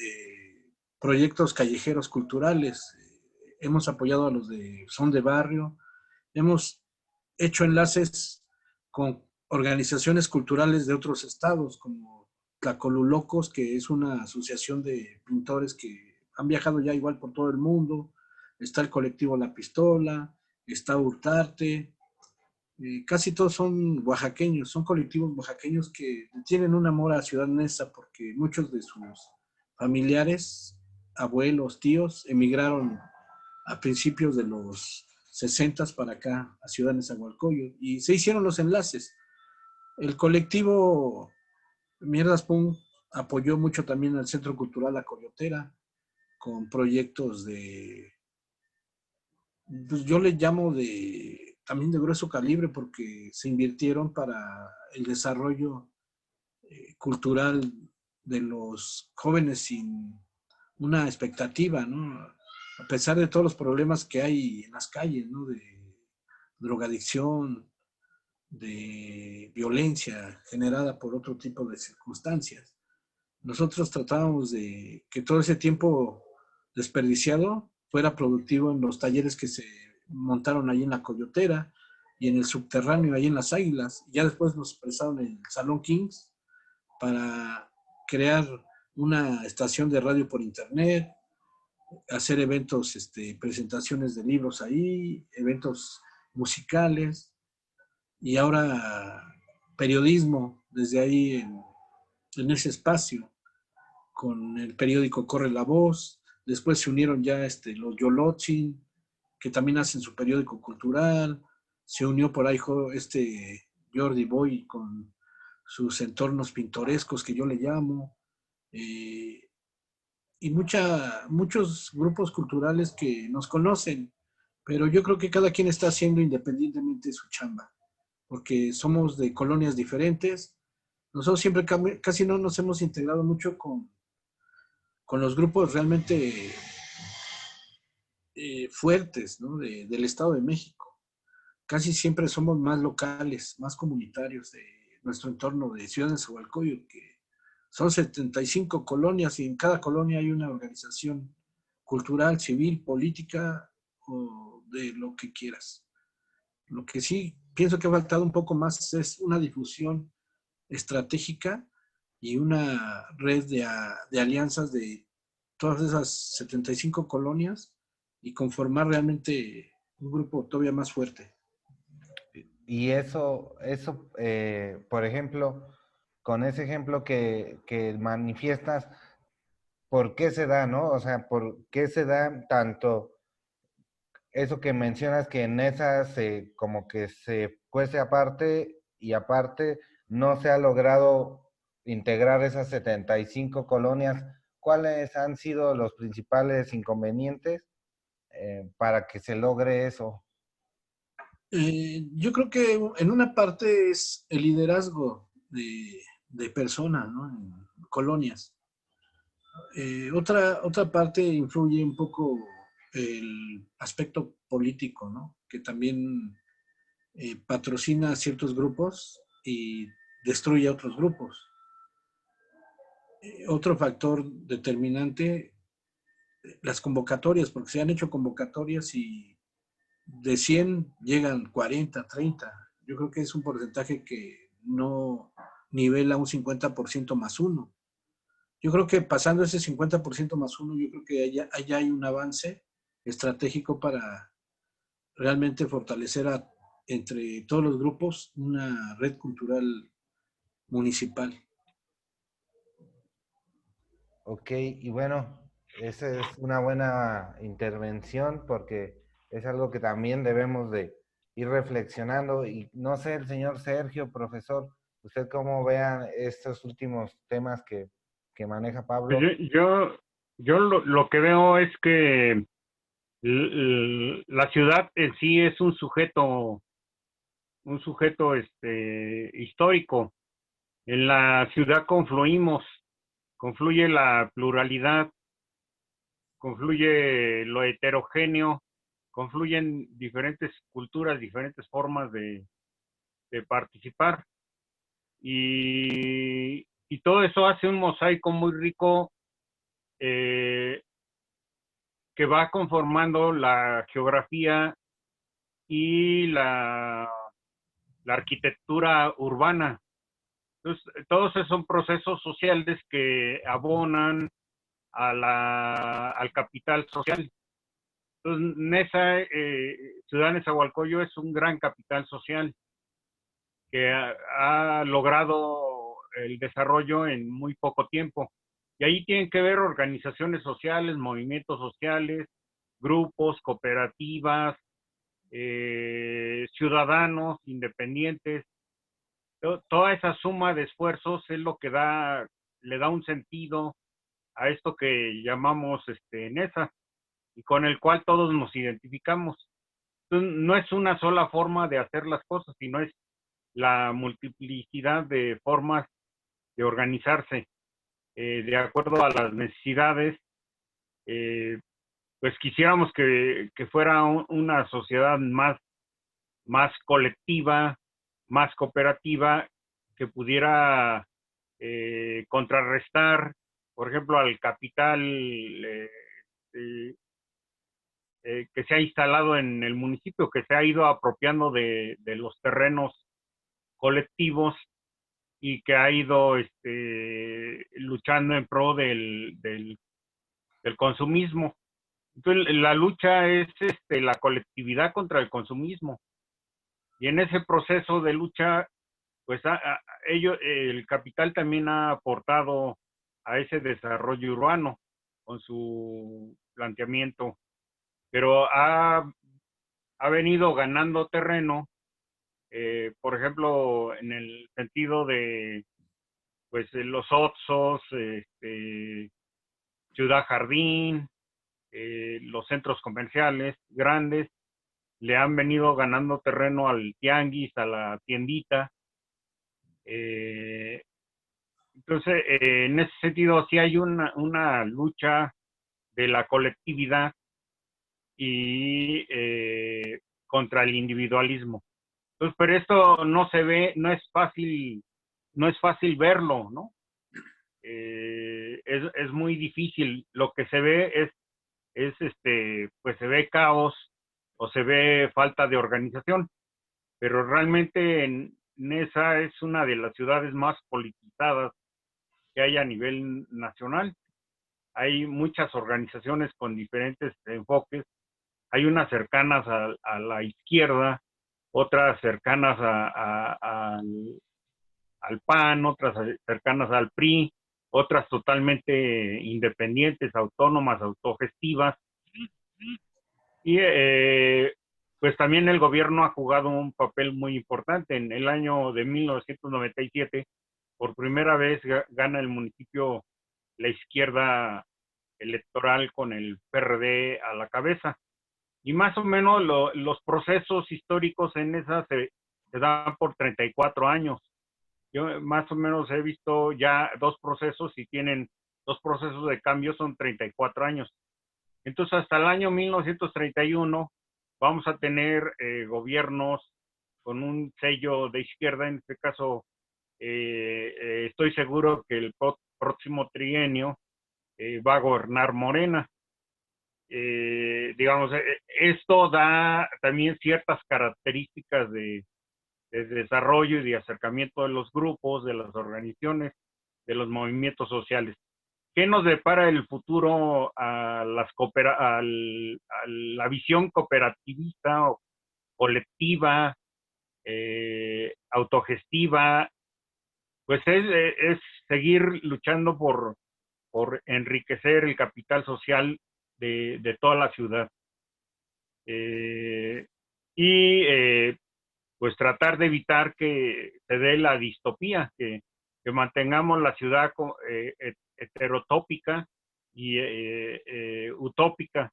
proyectos callejeros culturales. Hemos apoyado a los de Son de Barrio. Hemos hecho enlaces con organizaciones culturales de otros estados, como Tlacolulocos, que es una asociación de pintores que han viajado ya igual por todo el mundo. Está el colectivo La Pistola, está Hurtarte. Casi todos son oaxaqueños, son colectivos oaxaqueños que tienen un amor a Ciudad Neza porque muchos de sus familiares, abuelos, tíos, emigraron a principios de los 60 para acá, a Ciudad Nezahualcóyotl, y se hicieron los enlaces. El colectivo Mierdas Punk apoyó mucho también al Centro Cultural La Coyotera con proyectos pues yo le llamo también de grueso calibre porque se invirtieron para el desarrollo cultural de los jóvenes sin una expectativa, ¿no? A pesar de todos los problemas que hay en las calles, ¿no? De drogadicción, de violencia generada por otro tipo de circunstancias. Nosotros tratábamos de que todo ese tiempo desperdiciado fuera productivo en los talleres que se montaron ahí en la Coyotera y en el subterráneo, ahí en las Águilas. Ya después nos prestaron el Salón Kings para crear una estación de radio por internet, hacer eventos, presentaciones de libros ahí, eventos musicales y ahora periodismo desde ahí en ese espacio con el periódico Corre la Voz. Después se unieron ya los Yolotzin, que también hacen su periódico cultural. Se unió por ahí Jordi Boy con sus entornos pintorescos que yo le llamo. Y muchos grupos culturales que nos conocen, pero yo creo que cada quien está haciendo independientemente su chamba, porque somos de colonias diferentes. Nosotros siempre casi no nos hemos integrado mucho con los grupos realmente fuertes, ¿no? Del Estado de México. Casi siempre somos más locales, más comunitarios de nuestro entorno de Ciudad de Nezahualcóyotl, que son 75 colonias y en cada colonia hay una organización cultural, civil, política o de lo que quieras. Lo que sí pienso que ha faltado un poco más es una difusión estratégica y una red de alianzas de todas esas 75 colonias y conformar realmente un grupo todavía más fuerte.
Y por ejemplo, con ese ejemplo que manifiestas, ¿por qué se da, no? O sea, ¿por qué se da tanto eso que mencionas que en esas como que se cuece aparte y aparte no se ha logrado integrar esas 75 colonias? ¿Cuáles han sido los principales inconvenientes para que se logre eso?
Yo creo que en una parte es el liderazgo de personas, ¿no? En colonias. Otra parte influye un poco el aspecto político, ¿no? Que también patrocina a ciertos grupos y destruye a otros grupos. Otro factor determinante, las convocatorias, porque se han hecho convocatorias y de 100 llegan 40, 30. Yo creo que es un porcentaje que no nivela un 50% más uno. Yo creo que pasando ese 50% más uno, yo creo que allá hay un avance estratégico para realmente fortalecer entre todos los grupos una red cultural municipal.
Ok, y bueno, esa es una buena intervención porque es algo que también debemos de ir reflexionando. Y no sé, el señor Sergio, profesor, usted cómo vean estos últimos temas que maneja
Pues
Pablo.
yo lo que veo es que la ciudad en sí es un sujeto histórico. En la ciudad confluye la pluralidad, confluye lo heterogéneo, confluyen diferentes culturas, diferentes formas de participar. Y todo eso hace un mosaico muy rico eh, que va conformando la geografía y la arquitectura urbana. Entonces, todos esos son procesos sociales que abonan al capital social. Entonces, Nesa, Ciudad Nezahualcóyotl es un gran capital social que ha logrado el desarrollo en muy poco tiempo. Y ahí tienen que ver organizaciones sociales, movimientos sociales, grupos, cooperativas, ciudadanos independientes. Toda esa suma de esfuerzos es lo que le da un sentido a esto que llamamos NESA y con el cual todos nos identificamos. Entonces, no es una sola forma de hacer las cosas, sino es la multiplicidad de formas de organizarse de acuerdo a las necesidades. Pues quisiéramos que fuera una sociedad más colectiva, más cooperativa, que pudiera contrarrestar, por ejemplo, al capital que se ha instalado en el municipio, que se ha ido apropiando de los terrenos colectivos y que ha ido luchando en pro del consumismo. Entonces, la lucha es la colectividad contra el consumismo. Y en ese proceso de lucha, pues el capital también ha aportado a ese desarrollo urbano con su planteamiento, pero ha venido ganando terreno, por ejemplo, en el sentido de pues los Oxxos, Ciudad Jardín, los centros comerciales grandes, le han venido ganando terreno al tianguis, a la tiendita. Entonces, en ese sentido, sí hay una lucha de la colectividad y contra el individualismo. Entonces, pero esto no se ve, no es fácil verlo, ¿no? Es muy difícil. Lo que se ve pues se ve caos, o se ve falta de organización, pero realmente Nesa es una de las ciudades más politizadas que hay a nivel nacional. Hay muchas organizaciones con diferentes enfoques. Hay unas cercanas a la izquierda, otras cercanas al PAN, otras cercanas al PRI, otras totalmente independientes, autónomas, autogestivas. Y pues también el gobierno ha jugado un papel muy importante. En el año de 1997, por primera vez gana el municipio la izquierda electoral con el PRD a la cabeza. Y más o menos los procesos históricos en esa se dan por 34 años. Yo más o menos he visto ya dos procesos y tienen dos procesos de cambio, son 34 años. Entonces, hasta el año 1931 vamos a tener gobiernos con un sello de izquierda. En este caso, estoy seguro que el próximo trienio va a gobernar Morena. Digamos, esto da también ciertas características de desarrollo y de acercamiento de los grupos, de las organizaciones, de los movimientos sociales. ¿Qué nos depara el futuro a la visión cooperativista o colectiva, autogestiva? Pues es seguir luchando por enriquecer el capital social de toda la ciudad. Pues tratar de evitar que se dé la distopía, que mantengamos la ciudad heterotópica y utópica,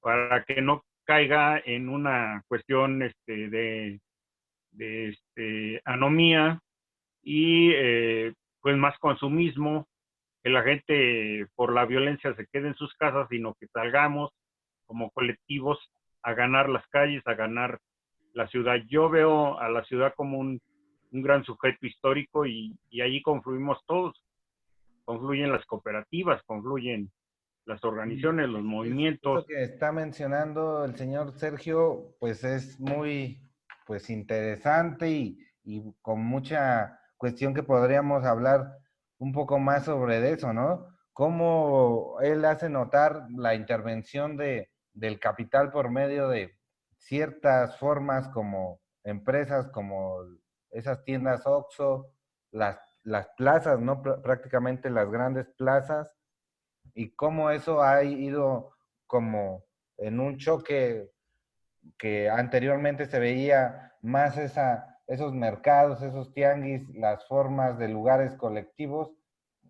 para que no caiga en una cuestión de anomía y pues más consumismo, que la gente por la violencia se quede en sus casas, sino que salgamos como colectivos a ganar las calles, a ganar la ciudad. Yo veo a la ciudad como un gran sujeto histórico y allí confluimos todos. Confluyen las cooperativas, confluyen las organizaciones, los movimientos.
Esto que está mencionando el señor Sergio, pues es muy pues interesante y con mucha cuestión que podríamos hablar un poco más sobre eso, ¿no? Cómo él hace notar la intervención del capital por medio de ciertas formas como empresas, como esas tiendas OXXO, las plazas, ¿no? Prácticamente las grandes plazas, y cómo eso ha ido como en un choque que anteriormente se veía más esos mercados, esos tianguis, las formas de lugares colectivos,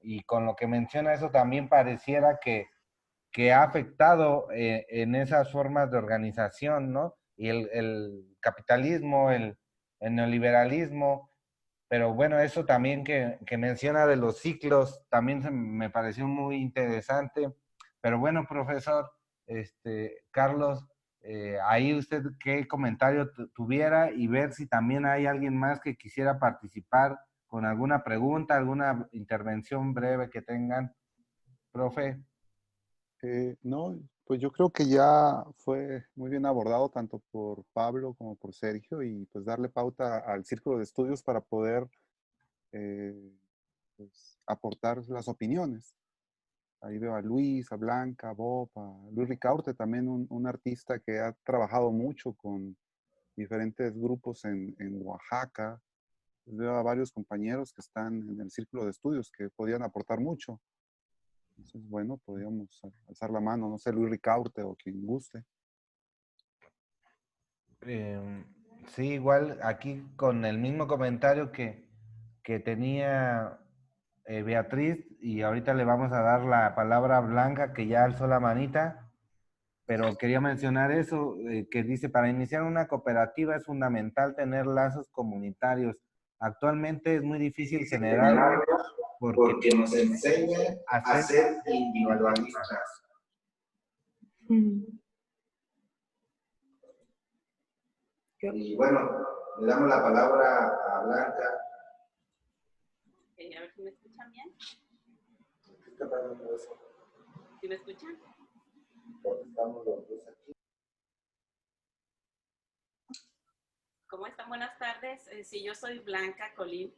y con lo que menciona eso también pareciera que ha afectado en esas formas de organización, ¿no? Y el capitalismo, el neoliberalismo, pero bueno, eso también que menciona de los ciclos, también me pareció muy interesante. Pero bueno, profesor, Carlos, ahí usted qué comentario tuviera y ver si también hay alguien más que quisiera participar con alguna pregunta, alguna intervención breve que tengan, profe.
No, pues yo creo que ya fue muy bien abordado tanto por Pablo como por Sergio y pues darle pauta al círculo de estudios para poder pues, aportar las opiniones. Ahí veo a Luis, a Blanca, a Bob, a Luis Ricaurte, también un artista que ha trabajado mucho con diferentes grupos en Oaxaca. Veo a varios compañeros que están en el círculo de estudios que podían aportar mucho. Entonces, bueno, podríamos alzar la mano, no sé, Luis Ricaurte o quien guste.
Sí, igual aquí con el mismo comentario que tenía Beatriz, y ahorita le vamos a dar la palabra a Blanca, que ya alzó la manita, pero quería mencionar eso, que dice, para iniciar una cooperativa es fundamental tener lazos comunitarios. Actualmente es muy difícil generarlos porque nos enseña a ser individualistas. Y bueno, le damos la palabra a Blanca.
A ver si me escuchan bien.
¿Qué está pasando eso?
¿Sí me escuchan?
Porque estamos los dos aquí.
¿Cómo están? Buenas tardes. Sí, yo soy Blanca Colín.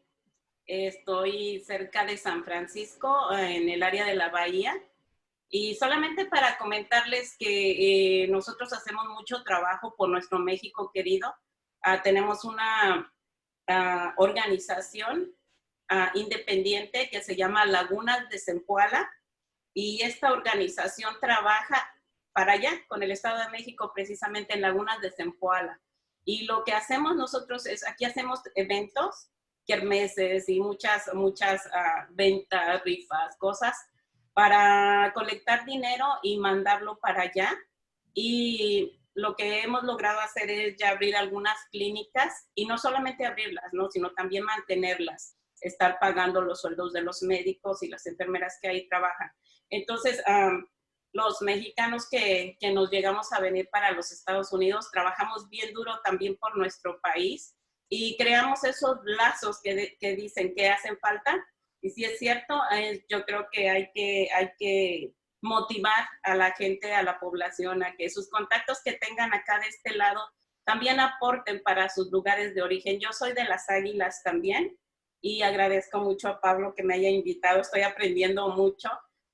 Estoy cerca de San Francisco, en el área de la Bahía. Y solamente para comentarles que nosotros hacemos mucho trabajo por nuestro México querido. Tenemos una organización independiente que se llama Lagunas de Zempoala, y esta organización trabaja para allá, con el Estado de México, precisamente en Lagunas de Zempoala. Y lo que hacemos nosotros es, aquí hacemos eventos, kermeses y muchas ventas, rifas, cosas, para colectar dinero y mandarlo para allá. Y lo que hemos logrado hacer es ya abrir algunas clínicas, y no solamente abrirlas, ¿no? Sino también mantenerlas, estar pagando los sueldos de los médicos y las enfermeras que ahí trabajan. Entonces, los mexicanos que nos llegamos a venir para los Estados Unidos, trabajamos bien duro también por nuestro país y creamos esos lazos que dicen que hacen falta. Y si es cierto, yo creo que hay que motivar a la gente, a la población, a que sus contactos que tengan acá de este lado también aporten para sus lugares de origen. Yo soy de las Águilas también y agradezco mucho a Pablo que me haya invitado. Estoy aprendiendo mucho.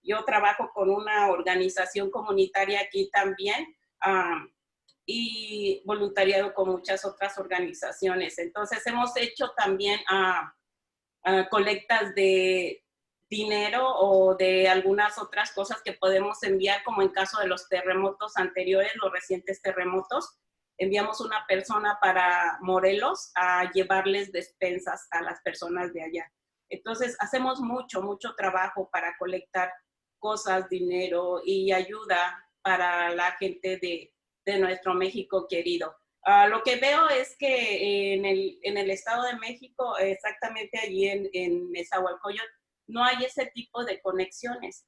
Yo trabajo con una organización comunitaria aquí también y voluntariado con muchas otras organizaciones. Entonces hemos hecho también colectas de dinero o de algunas otras cosas que podemos enviar, como en caso de los terremotos anteriores, los recientes terremotos. Enviamos una persona para Morelos a llevarles despensas a las personas de allá. Entonces hacemos mucho trabajo para colectar cosas, dinero y ayuda para la gente de nuestro México querido. Lo que veo es que en el Estado de México, exactamente allí en Nezahualcóyotl, no hay ese tipo de conexiones.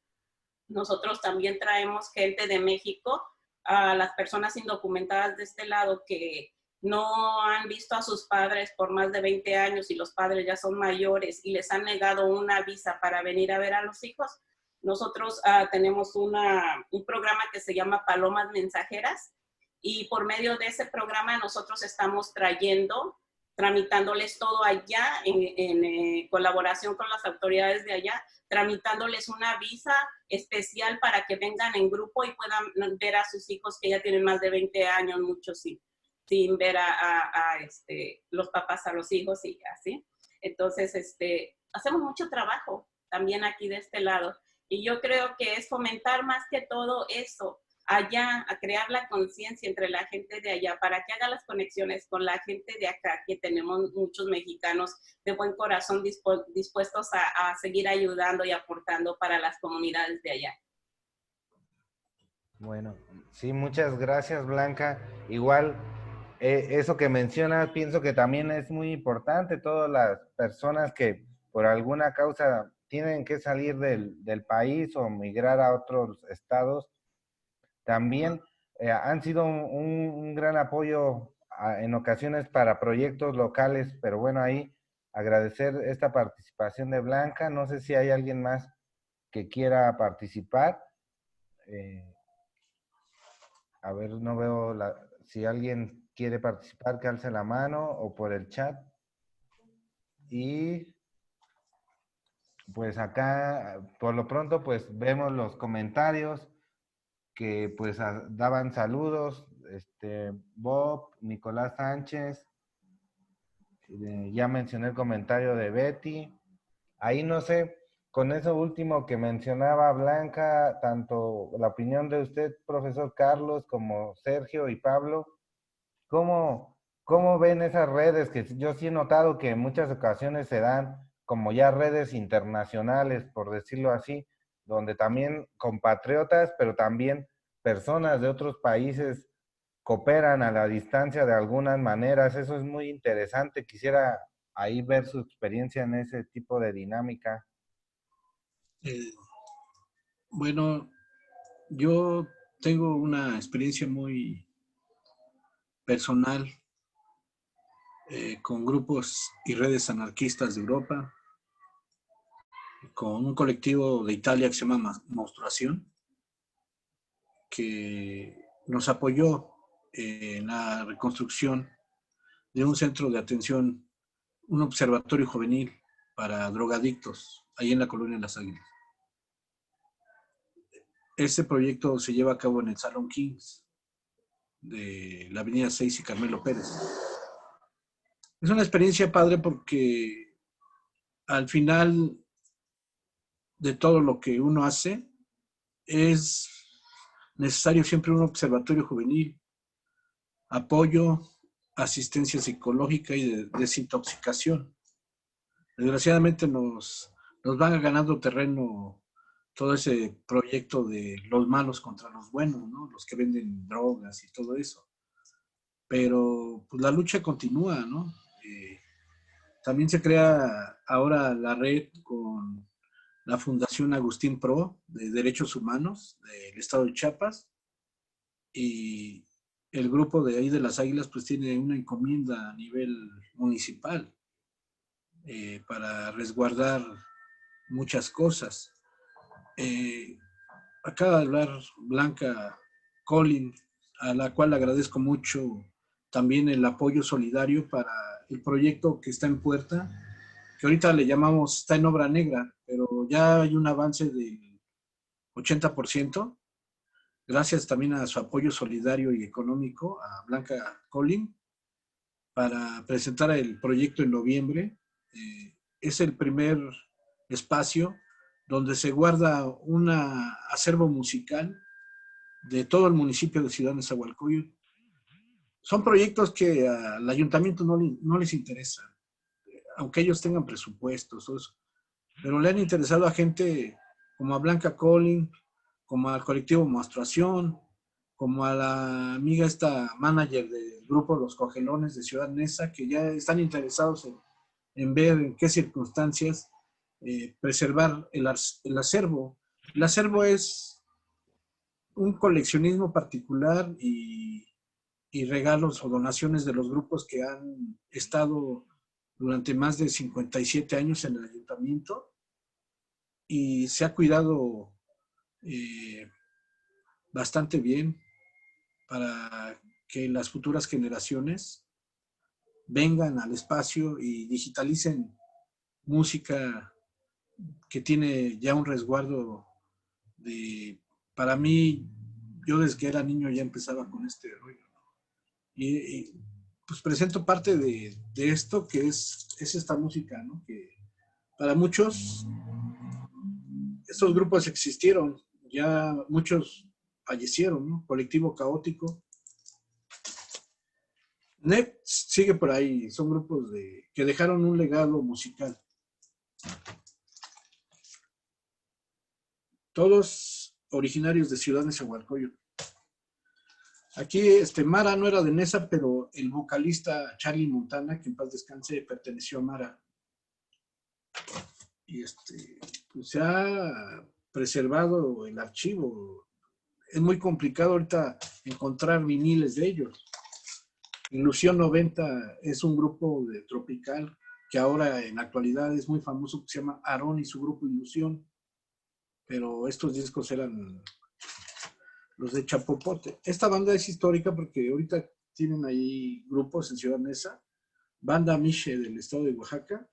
Nosotros también traemos gente de México, a las personas indocumentadas de este lado que no han visto a sus padres por más de 20 años y los padres ya son mayores y les han negado una visa para venir a ver a los hijos. Nosotros tenemos un programa que se llama Palomas Mensajeras, y por medio de ese programa nosotros estamos tramitándoles todo allá en colaboración con las autoridades de allá, tramitándoles una visa especial para que vengan en grupo y puedan ver a sus hijos que ya tienen más de 20 años, muchos sin ver a los papás a los hijos y así. Entonces, hacemos mucho trabajo también aquí de este lado. Y yo creo que es fomentar más que todo eso allá, a crear la conciencia entre la gente de allá para que haga las conexiones con la gente de acá, que tenemos muchos mexicanos de buen corazón dispuestos a seguir ayudando y aportando para las comunidades de allá.
Bueno, sí, muchas gracias, Blanca. Igual, eso que mencionas, pienso que también es muy importante. Todas las personas que por alguna causa tienen que salir del país o migrar a otros estados, también han sido un gran apoyo en ocasiones para proyectos locales, pero bueno, ahí agradecer esta participación de Blanca. No sé si hay alguien más que quiera participar. A ver, no veo si alguien quiere participar, que alce la mano o por el chat. Y pues acá, por lo pronto, pues vemos los comentarios que pues daban saludos, Bob, Nicolás Sánchez, ya mencioné el comentario de Betty. Ahí no sé, con eso último que mencionaba Blanca, tanto la opinión de usted, profesor Carlos, como Sergio y Pablo, ¿cómo ven esas redes? Que yo sí he notado que en muchas ocasiones se dan como ya redes internacionales, por decirlo así, donde también compatriotas, pero también personas de otros países cooperan a la distancia de algunas maneras. Eso es muy interesante. Quisiera ahí ver su experiencia en ese tipo de dinámica.
Bueno, yo tengo una experiencia muy personal con grupos y redes anarquistas de Europa, con un colectivo de Italia que se llama Monstruación, que nos apoyó en la reconstrucción de un centro de atención, un observatorio juvenil para drogadictos, ahí en la colonia Las Águilas. Este proyecto se lleva a cabo en el Salón Kings de la Avenida 6 y Carmelo Pérez. Es una experiencia padre porque al final de todo lo que uno hace es necesario siempre un observatorio juvenil, apoyo, asistencia psicológica y de desintoxicación. Desgraciadamente nos van ganando terreno todo ese proyecto de los malos contra los buenos, ¿no? Los que venden drogas y todo eso. Pero pues la lucha continúa, ¿no? También se crea ahora la red con la Fundación Agustín Pro de Derechos Humanos del Estado de Chiapas, y el grupo de ahí de Las Águilas pues tiene una encomienda a nivel municipal para resguardar muchas cosas. Acaba de hablar Blanca Colin, a la cual agradezco mucho también el apoyo solidario para el proyecto que está en puerta, que ahorita le llamamos, está en obra negra, pero ya hay un avance del 80%, gracias también a su apoyo solidario y económico, a Blanca Colin, para presentar el proyecto en noviembre. Es el primer espacio donde se guarda un acervo musical de todo el municipio de Ciudad Nezahualcóyotl. Son proyectos que al ayuntamiento no les interesan, aunque ellos tengan presupuestos, todo eso. Pero le han interesado a gente como a Blanca Colin, como al colectivo Menstruación, como a la amiga esta manager del grupo Los Cogelones de Ciudad Neza, que ya están interesados en ver en qué circunstancias preservar el acervo. El acervo es un coleccionismo particular y regalos o donaciones de los grupos que han estado durante más de 57 años en el ayuntamiento, y se ha cuidado bastante bien para que las futuras generaciones vengan al espacio y digitalicen música que tiene ya un resguardo de, para mí, yo desde que era niño ya empezaba con este rollo, ¿no? Y pues presento parte de esto que es esta música, ¿no? Que para muchos estos grupos existieron, ya muchos fallecieron, ¿no? Colectivo Caótico. NET sigue por ahí, son grupos que dejaron un legado musical. Todos originarios de Ciudad Nezahualcóyotl. Aquí Mara no era de Neza, pero el vocalista Charlie Montana, que en paz descanse, perteneció a Mara. Y pues se ha preservado el archivo. Es muy complicado ahorita encontrar viniles de ellos. Ilusión 90 es un grupo de tropical que ahora en la actualidad es muy famoso, que se llama Aarón y su grupo Ilusión. Pero estos discos eran los de Chapopote. Esta banda es histórica porque ahorita tienen ahí grupos en Ciudad Neza, Banda Miche del estado de Oaxaca,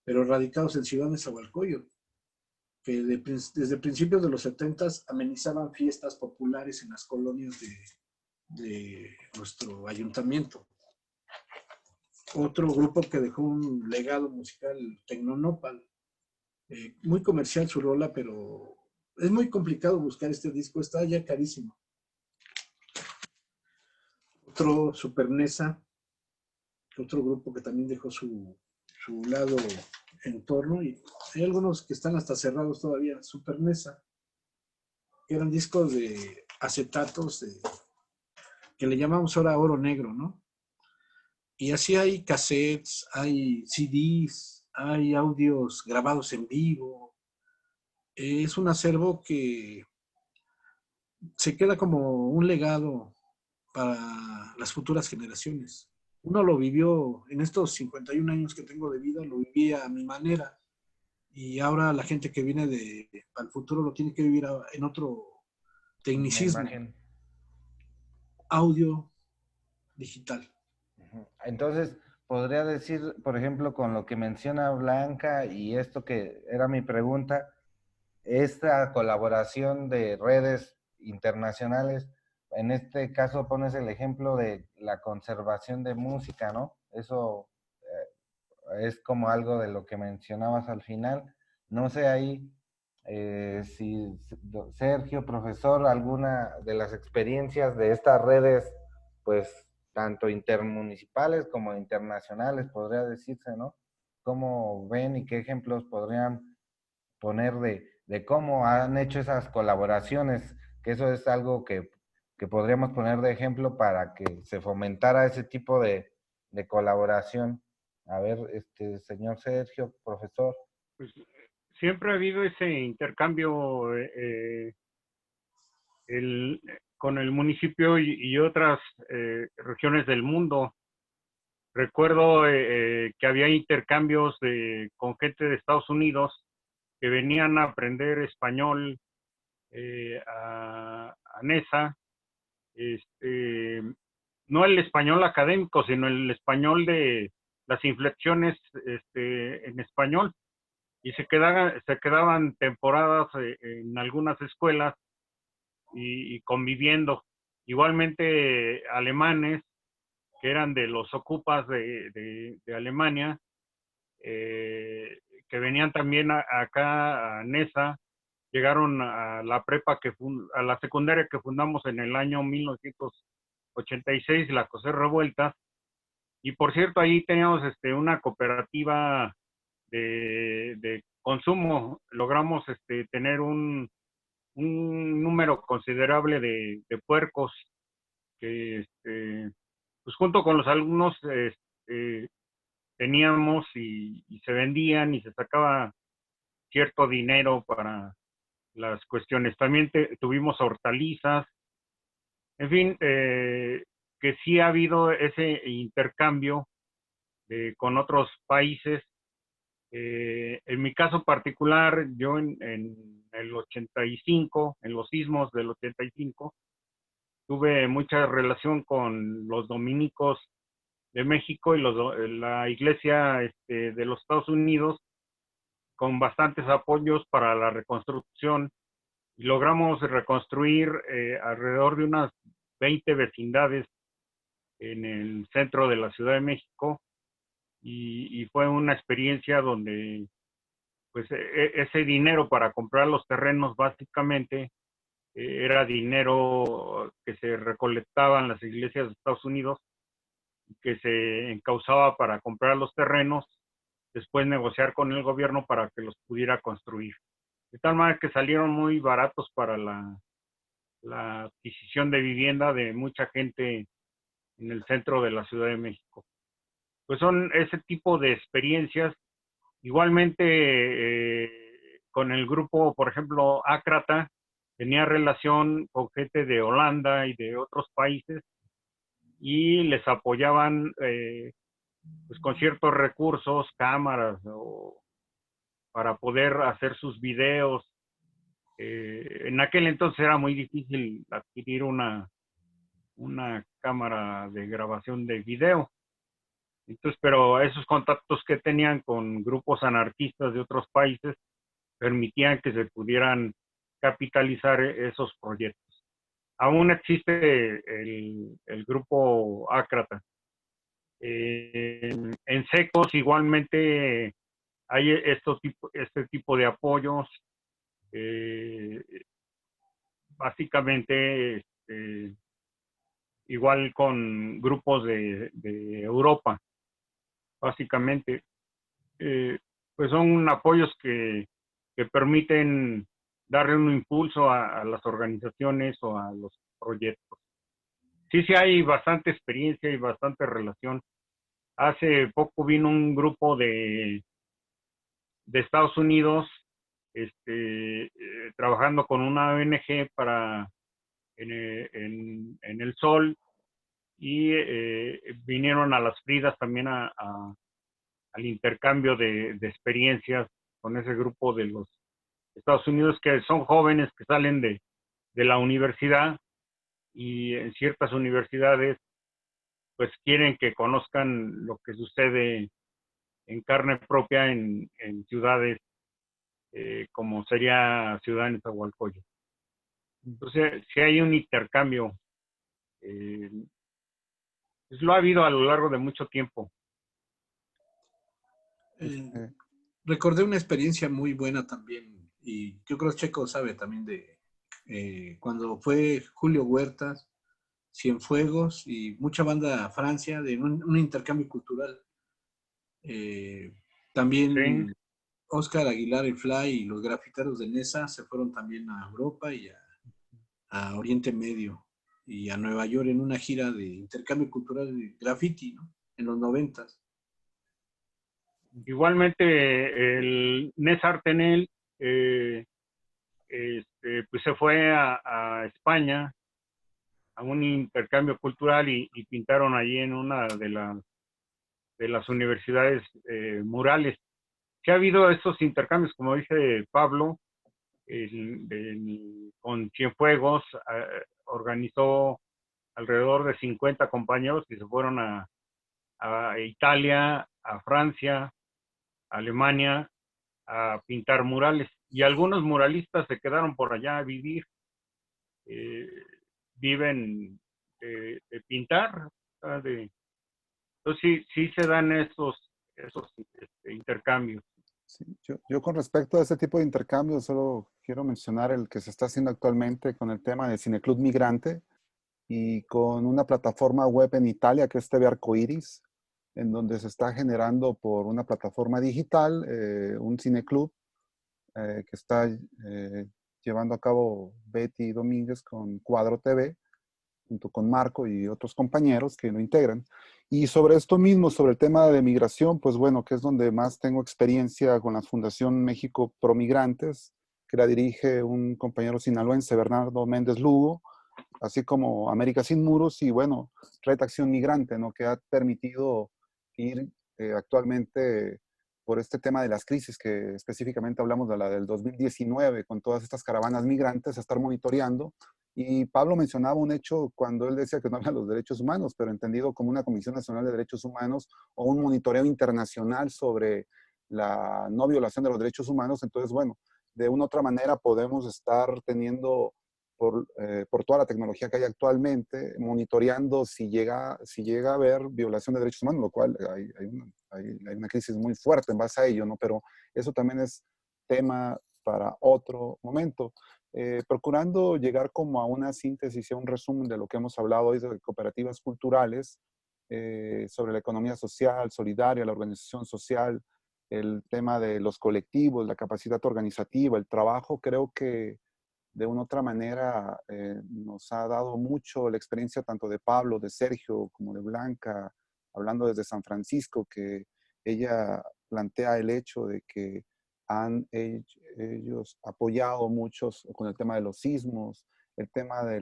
pero radicados en Ciudad Nezahualcóyotl, que desde principios de los 70s amenizaban fiestas populares en las colonias de nuestro ayuntamiento. Otro grupo que dejó un legado musical, Tecnonopal, muy comercial su rola, pero es muy complicado buscar este disco, está ya carísimo. Otro, Super Neza, otro grupo que también dejó su lado en torno, y hay algunos que están hasta cerrados todavía. Super Neza, que eran discos de acetatos, que le llamamos ahora oro negro, ¿no? Y así hay cassettes, hay CDs, hay audios grabados en vivo. Es un acervo que se queda como un legado para las futuras generaciones. Uno lo vivió en estos 51 años que tengo de vida, lo viví a mi manera, y ahora la gente que viene al futuro lo tiene que vivir en otro tecnicismo.
Imagen.
Audio digital.
Entonces, podría decir, por ejemplo, con lo que menciona Blanca y esto que era mi pregunta, esta colaboración de redes internacionales, en este caso pones el ejemplo de la conservación de música, ¿no? Eso es como algo de lo que mencionabas al final. No sé ahí si Sergio, profesor, alguna de las experiencias de estas redes, pues tanto intermunicipales como internacionales, podría decirse, ¿no? ¿Cómo ven y qué ejemplos podrían poner de cómo han hecho esas colaboraciones? Que eso es algo que podríamos poner de ejemplo para que se fomentara ese tipo de colaboración. A ver, señor Sergio, profesor.
Pues siempre ha habido ese intercambio con el municipio y otras regiones del mundo. Recuerdo que había intercambios con gente de Estados Unidos que venían a aprender español a NESA, no el español académico, sino el español de las inflexiones en español, y se quedaban temporadas en algunas escuelas y conviviendo. Igualmente alemanes, que eran de los ocupas de Alemania, que venían también acá a NESA, llegaron a la prepa a la secundaria que fundamos en el año 1986, la José Revueltas, y por cierto ahí teníamos una cooperativa de consumo. Logramos tener un número considerable de puercos que pues junto con los alumnos teníamos y se vendían y se sacaba cierto dinero para las cuestiones. También tuvimos hortalizas, en fin, que sí ha habido ese intercambio con otros países. En mi caso particular, yo en el 85, en los sismos del 85, tuve mucha relación con los dominicos de México y la iglesia de los Estados Unidos, con bastantes apoyos para la reconstrucción, y logramos reconstruir alrededor de unas 20 vecindades en el centro de la Ciudad de México, y fue una experiencia donde pues ese dinero para comprar los terrenos básicamente era dinero que se recolectaba en las iglesias de Estados Unidos, que se encauzaba para comprar los terrenos, después negociar con el gobierno para que los pudiera construir. De tal manera que salieron muy baratos para la adquisición de vivienda de mucha gente en el centro de la Ciudad de México. Pues son ese tipo de experiencias. Igualmente, con el grupo, por ejemplo, Ácrata, tenía relación con gente de Holanda y de otros países, y les apoyaban pues con ciertos recursos, cámaras, para poder hacer sus videos. En aquel entonces era muy difícil adquirir una cámara de grabación de video. Entonces, pero esos contactos que tenían con grupos anarquistas de otros países permitían que se pudieran capitalizar esos proyectos. Aún existe el grupo Ácrata. En Secos igualmente hay este tipo de apoyos. Básicamente igual con grupos de Europa, básicamente. Pues son apoyos que permiten darle un impulso a las organizaciones o a los proyectos. Sí, sí hay bastante experiencia y bastante relación. Hace poco vino un grupo de Estados Unidos trabajando con una ONG en el sol, y vinieron a las Fridas también al intercambio de experiencias con ese grupo de los Estados Unidos, que son jóvenes que salen de la universidad, y en ciertas universidades pues quieren que conozcan lo que sucede en carne propia en ciudades como sería Ciudad Nezahualcóyotl. Entonces, si hay un intercambio, pues lo ha habido a lo largo de mucho tiempo.
Recordé una experiencia muy buena también, y yo creo que Checo sabe también de cuando fue Julio Huertas, Cienfuegos y mucha banda a Francia, de un intercambio cultural. También
Sí.
Oscar Aguilar, el Fly y los grafiteros de Nesa se fueron también a Europa y a Oriente Medio y a Nueva York en una gira de intercambio cultural de graffiti, ¿no? En los 90s.
Igualmente, el Nes Artenel, pues se fue a España a un intercambio cultural y pintaron allí en una de las universidades murales. Sí ha habido estos intercambios, como dice Pablo, con Cienfuegos, organizó alrededor de 50 compañeros que se fueron a Italia, a Francia, a Alemania, a pintar murales. Y algunos muralistas se quedaron por allá a vivir, viven de pintar. Entonces sí se dan esos intercambios.
Sí, yo con respecto a ese tipo de intercambios, solo quiero mencionar el que se está haciendo actualmente con el tema del Cineclub Migrante y con una plataforma web en Italia que es TV Arcoiris, en donde se está generando por una plataforma digital un cineclub que está llevando a cabo Betty Domínguez con Cuadro TV, junto con Marco y otros compañeros que lo integran. Y sobre esto mismo, sobre el tema de migración, pues bueno, que es donde más tengo experiencia con la Fundación México Pro Migrantes, que la dirige un compañero sinaloense, Bernardo Méndez Lugo, así como América Sin Muros y bueno, Red Acción Migrante, ¿no? Que ha permitido ir actualmente por este tema de las crisis, que específicamente hablamos de la del 2019, con todas estas caravanas migrantes, a estar monitoreando. Y Pablo mencionaba un hecho cuando él decía que no había los derechos humanos, pero entendido como una Comisión Nacional de Derechos Humanos o un monitoreo internacional sobre la no violación de los derechos humanos. Entonces, bueno, de una u otra manera podemos estar teniendo por toda la tecnología que hay actualmente, monitoreando si llega a haber violación de derechos humanos, lo cual hay una crisis muy fuerte en base a ello, ¿no? Pero eso también es tema para otro momento. Procurando llegar como a una síntesis y a un resumen de lo que hemos hablado hoy de cooperativas culturales, sobre la economía social, solidaria, la organización social, el tema de los colectivos, la capacidad organizativa, el trabajo, creo que de una u otra manera nos ha dado mucho la experiencia tanto de Pablo, de Sergio, como de Blanca, hablando desde San Francisco, que ella plantea el hecho de que han ellos apoyado muchos con el tema de los sismos, el tema de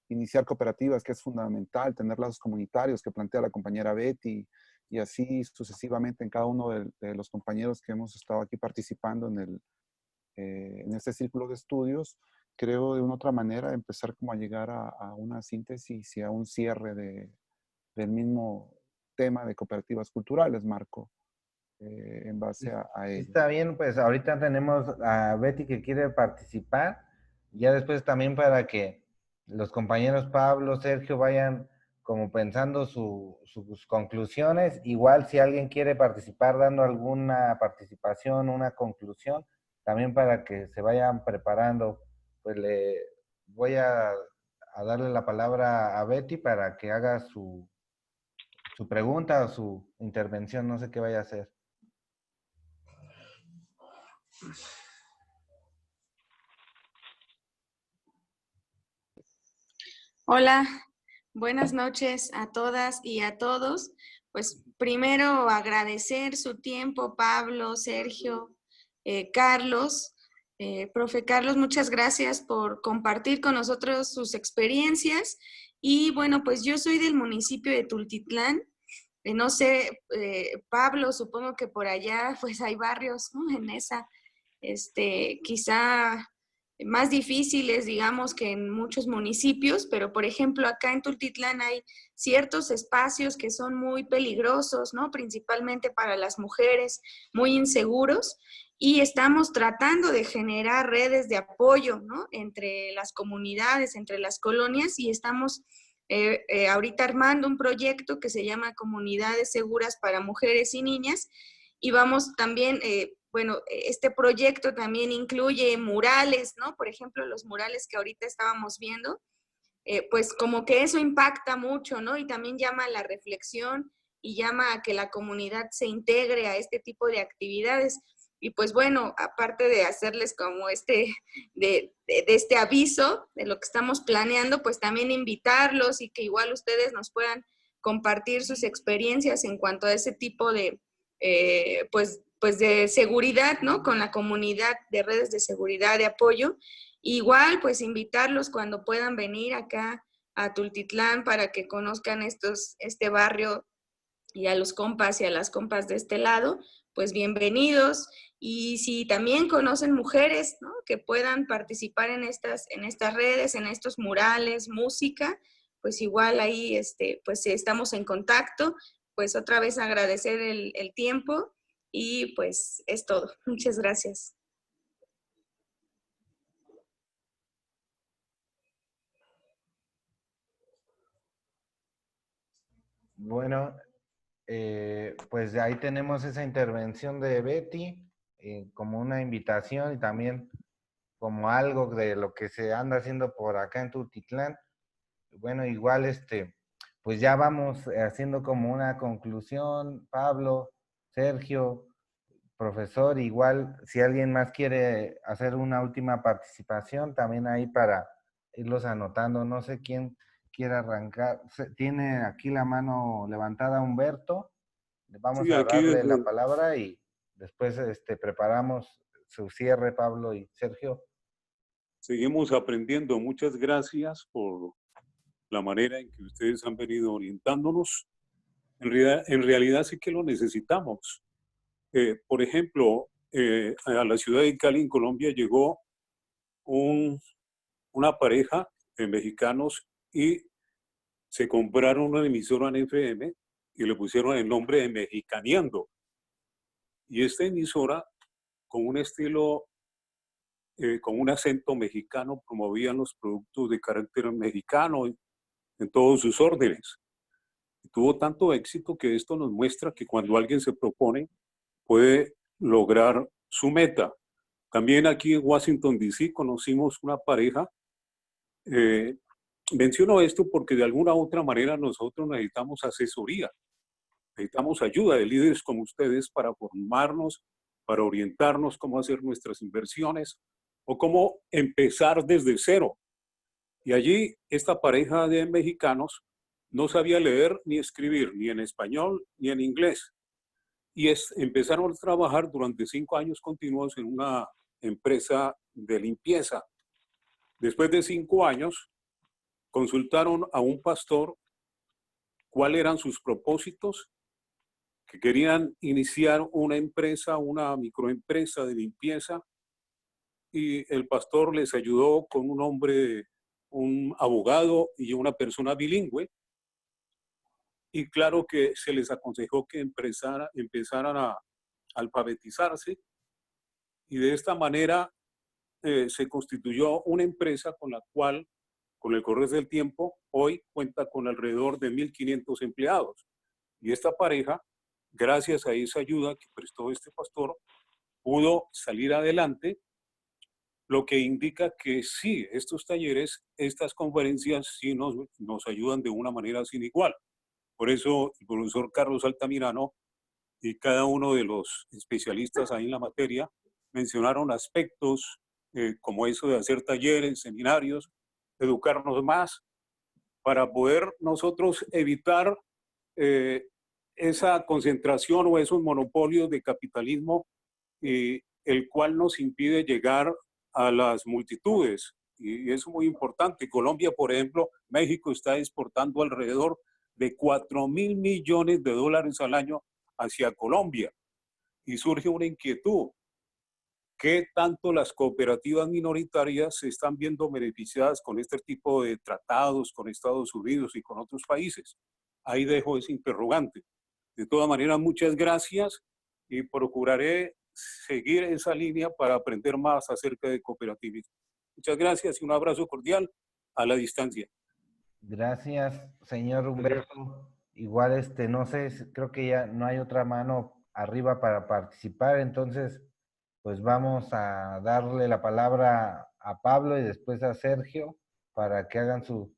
iniciar cooperativas, que es fundamental, tener lazos comunitarios que plantea la compañera Betty, y así sucesivamente en cada uno de los compañeros que hemos estado aquí participando en este círculo de estudios, creo de una otra manera empezar como a llegar a una síntesis y a un cierre del mismo tema de cooperativas culturales, Marco, en base a ello.
Está bien, pues ahorita tenemos a Betty que quiere participar, ya después también para que los compañeros Pablo, Sergio vayan como pensando sus conclusiones. Igual si alguien quiere participar dando alguna participación, una conclusión, también para que se vayan preparando, pues le voy a darle la palabra a Betty para que haga su pregunta o su intervención, no sé qué vaya a hacer.
Hola, buenas noches a todas y a todos. Pues primero agradecer su tiempo, Pablo, Sergio, Carlos. Profe Carlos, muchas gracias por compartir con nosotros sus experiencias. Y bueno, pues yo soy del municipio de Tultitlán. No sé, Pablo, supongo que por allá pues hay barrios, ¿no? En esa, quizá más difíciles, digamos, que en muchos municipios, pero por ejemplo acá en Tultitlán hay ciertos espacios que son muy peligrosos, ¿no? Principalmente para las mujeres, muy inseguros, y estamos tratando de generar redes de apoyo, ¿no? Entre las comunidades, entre las colonias, y estamos ahorita armando un proyecto que se llama Comunidades Seguras para Mujeres y Niñas, y vamos también, bueno, este proyecto también incluye murales, ¿no? Por ejemplo, los murales que ahorita estábamos viendo, pues como que eso impacta mucho, ¿no? Y también llama a la reflexión y llama a que la comunidad se integre a este tipo de actividades. Y pues bueno, aparte de hacerles como de este aviso de lo que estamos planeando, pues también invitarlos y que igual ustedes nos puedan compartir sus experiencias en cuanto a ese tipo de, pues de seguridad, ¿no? Con la comunidad de redes de seguridad, de apoyo. Igual, pues invitarlos cuando puedan venir acá a Tultitlán para que conozcan este barrio, y a los compas y a las compas de este lado, pues bienvenidos. Y si también conocen mujeres, ¿no? Que puedan participar en estas redes, en estos murales, música, pues igual ahí pues estamos en contacto. Pues otra vez agradecer el tiempo y pues es todo. Muchas gracias.
Bueno, pues de ahí tenemos esa intervención de Betty como una invitación y también como algo de lo que se anda haciendo por acá en Tultitlán. Bueno, igual pues ya vamos haciendo como una conclusión, Pablo, Sergio, profesor, igual si alguien más quiere hacer una última participación, también ahí para irlos anotando, no sé quién quiere arrancar. Tiene aquí la mano levantada Humberto, vamos
Sí,
a
aquí
darle la
desde,
palabra y después preparamos su cierre, Pablo y Sergio.
seguimos aprendiendo. Muchas gracias por la manera en que ustedes han venido orientándonos. En realidad sí que lo necesitamos. Por ejemplo, a la ciudad de Cali, en Colombia, llegó una pareja de mexicanos y se compraron una emisora en FM y le pusieron el nombre de Mexicaneando. Y esta emisora, con un estilo, con un acento mexicano, promovían los productos de carácter mexicano en todos sus órdenes. Y tuvo tanto éxito que esto nos muestra que cuando alguien se propone, puede lograr su meta. También aquí en Washington, D.C., conocimos una pareja. Menciono esto porque de alguna u otra manera nosotros necesitamos asesoría, necesitamos ayuda de líderes como ustedes para formarnos, para orientarnos cómo hacer nuestras inversiones o cómo empezar desde cero. Y allí esta pareja de mexicanos no sabía leer ni escribir, ni en español ni en inglés. Y empezaron a trabajar durante 5 años continuos en una empresa de limpieza. Después de 5 años, consultaron a un pastor cuáles eran sus propósitos, que querían iniciar una empresa, una microempresa de limpieza, y el pastor les ayudó con un hombre, un abogado y una persona bilingüe, y claro que se les aconsejó que empezaran a alfabetizarse, y de esta manera se constituyó una empresa con la cual, con el correr del tiempo, hoy cuenta con alrededor de 1.500 empleados. Y esta pareja, gracias a esa ayuda que prestó este pastor, pudo salir adelante, lo que indica que sí, estos talleres, estas conferencias sí nos ayudan de una manera sin igual. Por eso el profesor Carlos Altamirano y cada uno de los especialistas ahí en la materia mencionaron aspectos como eso de hacer talleres, seminarios, educarnos más para poder nosotros evitar esa concentración o esos monopolios de capitalismo, el cual nos impide llegar a las multitudes. Y es muy importante. Colombia, por ejemplo, México está exportando alrededor de 4.000 millones de dólares al año hacia Colombia. Y surge una inquietud. qué tanto las cooperativas minoritarias se están viendo beneficiadas con este tipo de tratados con Estados Unidos y con otros países. Ahí dejo ese interrogante. De todas maneras, muchas gracias y procuraré seguir esa línea para aprender más acerca de cooperativismo. Muchas gracias y un abrazo cordial a la distancia.
Gracias, señor Humberto. Igual, no sé, creo que ya no hay otra mano arriba para participar, entonces, pues vamos a darle la palabra a Pablo y después a Sergio para que hagan su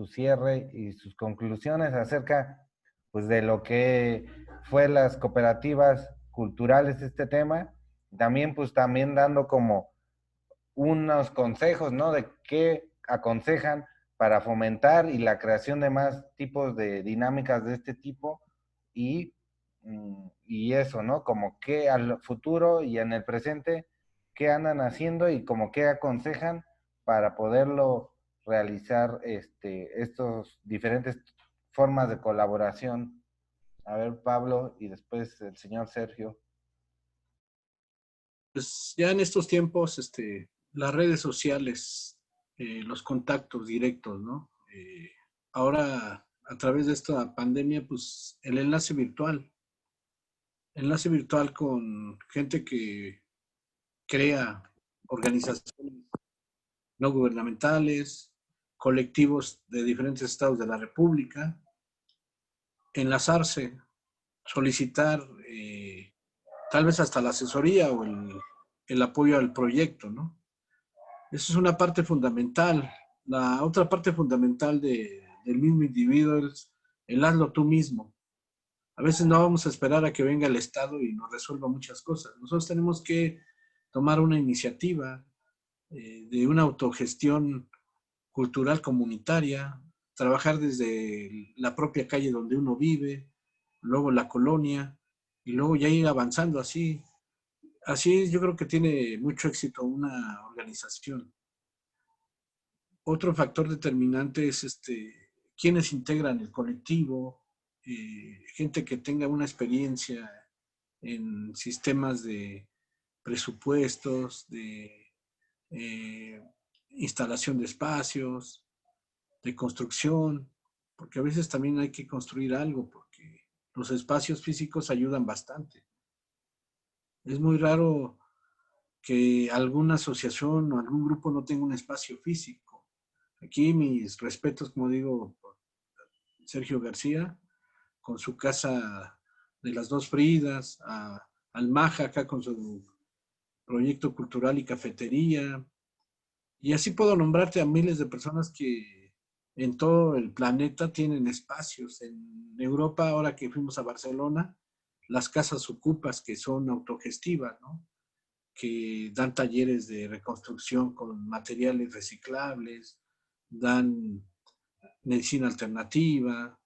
cierre y sus conclusiones acerca, pues, de lo que fue las cooperativas culturales, este tema. También, pues, también dando como unos consejos, ¿no? De qué aconsejan para fomentar y la creación de más tipos de dinámicas de este tipo y eso, ¿no? Como que al futuro y en el presente, qué andan haciendo y como qué aconsejan para poderlo realizar estos diferentes formas de colaboración. A ver, Pablo, y después el señor Sergio.
Pues ya en estos tiempos, las redes sociales, los contactos directos, ¿no? Ahora, a través de esta pandemia, pues el enlace virtual con gente que crea organizaciones no gubernamentales, colectivos de diferentes estados de la República, enlazarse, solicitar tal vez hasta la asesoría o el apoyo al proyecto, ¿no? Esa es una parte fundamental. La otra parte fundamental del mismo individuo es el hazlo tú mismo. A veces no vamos a esperar a que venga el Estado y nos resuelva muchas cosas. Nosotros tenemos que tomar una iniciativa de una autogestión cultural comunitaria, trabajar desde la propia calle donde uno vive, luego la colonia, y luego ya ir avanzando así. Así yo creo que tiene mucho éxito una organización. Otro factor determinante es quienes integran el colectivo, gente que tenga una experiencia en sistemas de presupuestos, de instalación de espacios, de construcción, porque a veces también hay que construir algo, porque los espacios físicos ayudan bastante. Es muy raro que alguna asociación o algún grupo no tenga un espacio físico. Aquí mis respetos, como digo, por Sergio García, con su casa de las dos Fridas, al Maja acá con su proyecto cultural y cafetería. Y así puedo nombrarte a miles de personas que en todo el planeta tienen espacios. En Europa, ahora que fuimos a Barcelona, las casas ocupas que son autogestivas, ¿no? Que dan talleres de reconstrucción con materiales reciclables, dan medicina alternativa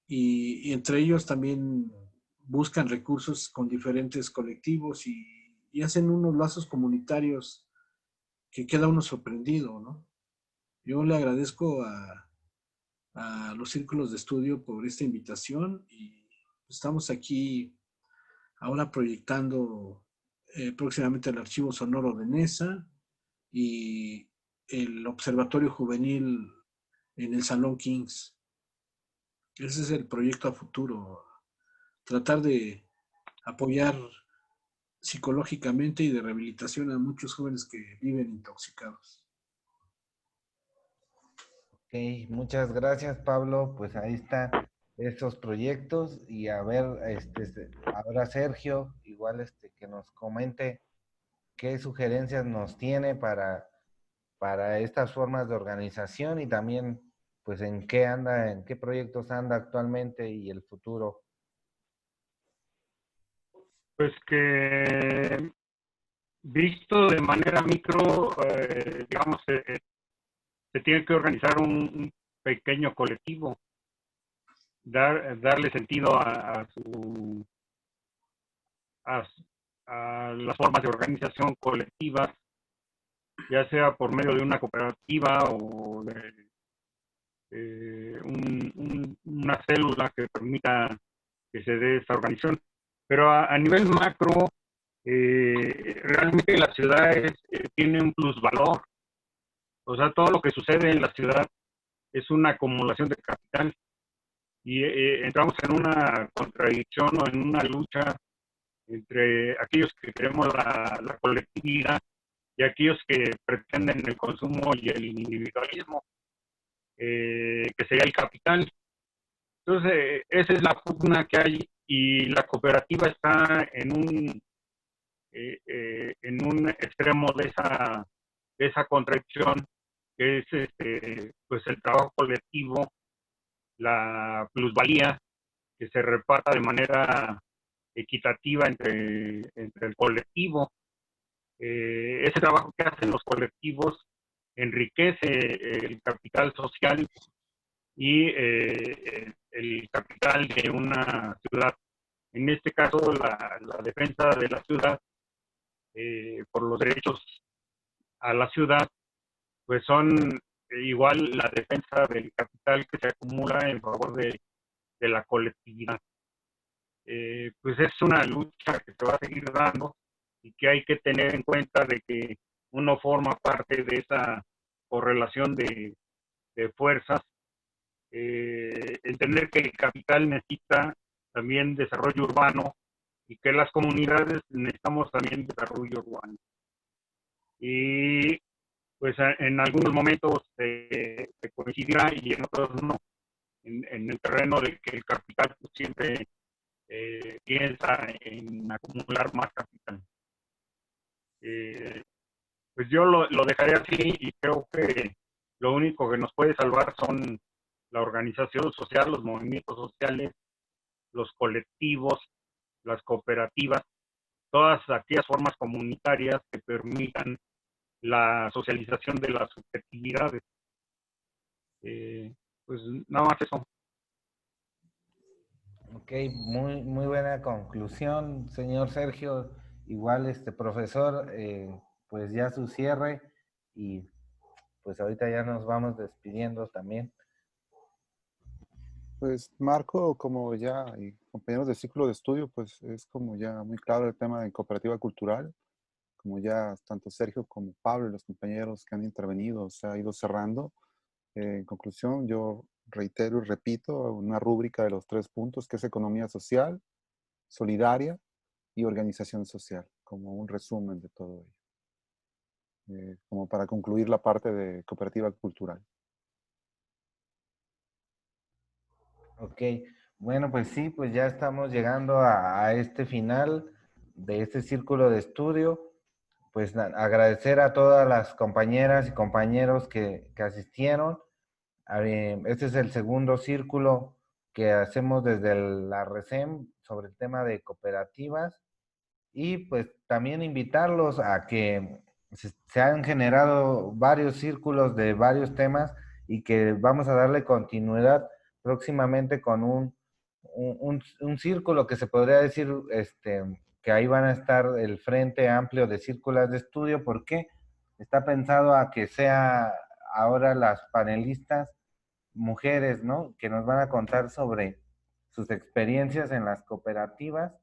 y entre ellos también buscan recursos con diferentes colectivos y hacen unos lazos comunitarios que queda uno sorprendido, ¿no? Yo le agradezco a los círculos de estudio por esta invitación y estamos aquí ahora proyectando próximamente el Archivo Sonoro de Nesa y el Observatorio Juvenil en el Salón Kings. Ese es el proyecto a futuro, tratar de apoyar psicológicamente y de rehabilitación a muchos jóvenes que viven intoxicados.
Ok, muchas gracias, Pablo. Pues ahí están estos proyectos y a ver, ahora Sergio, igual que nos comente qué sugerencias nos tiene para estas formas de organización y también, pues, en qué proyectos anda actualmente y el futuro.
Pues que visto de manera micro, digamos, se tiene que organizar un pequeño colectivo, darle sentido a las formas de organización colectivas, ya sea por medio de una cooperativa o de una célula que permita que se dé esta organización. Pero a nivel macro, realmente la ciudad tiene un plusvalor. O sea, todo lo que sucede en la ciudad es una acumulación de capital y entramos en una contradicción o en una lucha entre aquellos que queremos la colectividad y aquellos que pretenden el consumo y el individualismo, que sería el capital. Entonces, esa es la pugna que hay y la cooperativa está en un extremo de esa contradicción, que es pues el trabajo colectivo, la plusvalía, que se reparta de manera equitativa entre el colectivo. Ese trabajo que hacen los colectivos enriquece el capital social y el capital de una ciudad. En este caso, la defensa de la ciudad por los derechos a la ciudad, pues son igual la defensa del capital que se acumula en favor de la colectividad. Pues es una lucha que se va a seguir dando y que hay que tener en cuenta de que uno forma parte de esa correlación de fuerzas, entender que el capital necesita también desarrollo urbano y que las comunidades necesitamos también desarrollo urbano. Y pues en algunos momentos se coincidirá y en otros no. En el terreno de que el capital pues, siempre piensa en acumular más capital. Pues yo lo dejaré así y creo que lo único que nos puede salvar son la organización social, los movimientos sociales, los colectivos, las cooperativas, todas aquellas formas comunitarias que permitan la socialización de las subjetividades. Pues nada más eso.
Ok, muy buena conclusión, señor Sergio. Igual, profesor, pues ya su cierre y pues ahorita ya nos vamos despidiendo también.
Pues Marco, como ya, y compañeros de ciclo de estudio, pues es como ya muy claro el tema de cooperativa cultural, como ya tanto Sergio como Pablo y los compañeros que han intervenido se ha ido cerrando. En conclusión, yo reitero y repito una rúbrica de los 3 puntos, que es economía social, solidaria y organización social, como un resumen de todo ello, como para concluir la parte de cooperativa cultural.
Ok, bueno, pues sí, pues ya estamos llegando a este final de este círculo de estudio. Pues agradecer a todas las compañeras y compañeros que asistieron. Este es el segundo círculo que hacemos desde la RECEM sobre el tema de cooperativas y pues también invitarlos a que se han generado varios círculos de varios temas y que vamos a darle continuidad próximamente con un círculo que se podría decir que ahí van a estar el Frente Amplio de Círculos de Estudio, porque está pensado a que sea ahora las panelistas mujeres, ¿no? Que nos van a contar sobre sus experiencias en las cooperativas.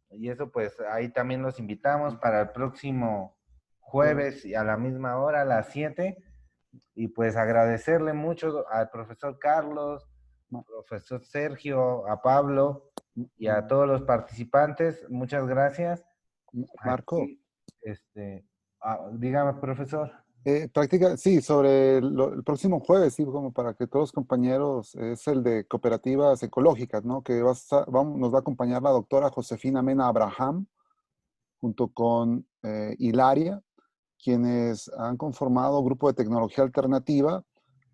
Y eso pues ahí también los invitamos para el próximo jueves y a la misma hora, a las 7. Y pues agradecerle mucho al profesor Carlos, profesor Sergio, a Pablo y a todos los participantes. Muchas gracias.
Marco.
Aquí, dígame, profesor.
Sí, sobre el próximo jueves, sí, como para que todos los compañeros, es el de cooperativas ecológicas, ¿no? Que nos va a acompañar la doctora Josefina Mena Abraham, junto con Hilaria, quienes han conformado grupo de tecnología alternativa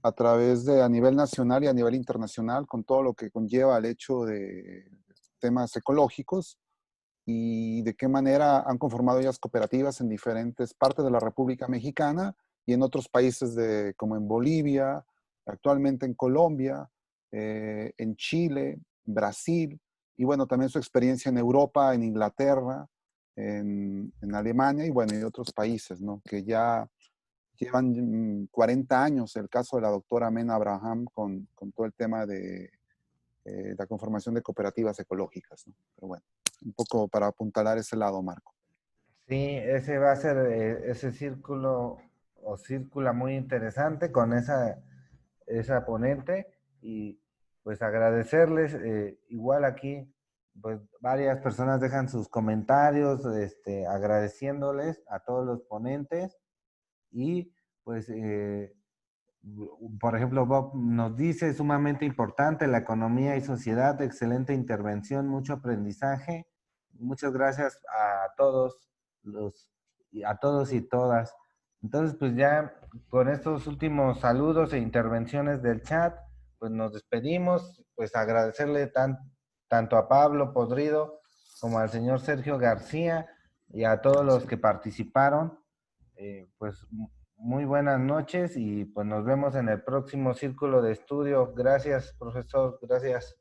a través de a nivel nacional y a nivel internacional, con todo lo que conlleva el hecho de temas ecológicos y de qué manera han conformado ellas cooperativas en diferentes partes de la República Mexicana y en otros países como en Bolivia, actualmente en Colombia, en Chile, Brasil, y bueno, también su experiencia en Europa, en Inglaterra, en Alemania y bueno, y otros países, ¿no? Que ya llevan 40 años, el caso de la doctora Mena Abraham con todo el tema de la conformación de cooperativas ecológicas, ¿no? Pero bueno, un poco para apuntalar ese lado, Marco.
Sí, ese va a ser ese círculo o círcula muy interesante con esa ponente y pues agradecerles, igual aquí, pues varias personas dejan sus comentarios, agradeciéndoles a todos los ponentes y pues, por ejemplo, Bob nos dice sumamente importante la economía y sociedad, excelente intervención, mucho aprendizaje. Muchas gracias a todos a todos y todas. Entonces, pues ya con estos últimos saludos e intervenciones del chat, pues nos despedimos, pues agradecerle tanto a Pablo Podrido como al señor Sergio García y a todos los que participaron. Pues muy buenas noches y pues nos vemos en el próximo círculo de estudio. Gracias, profesor. Gracias.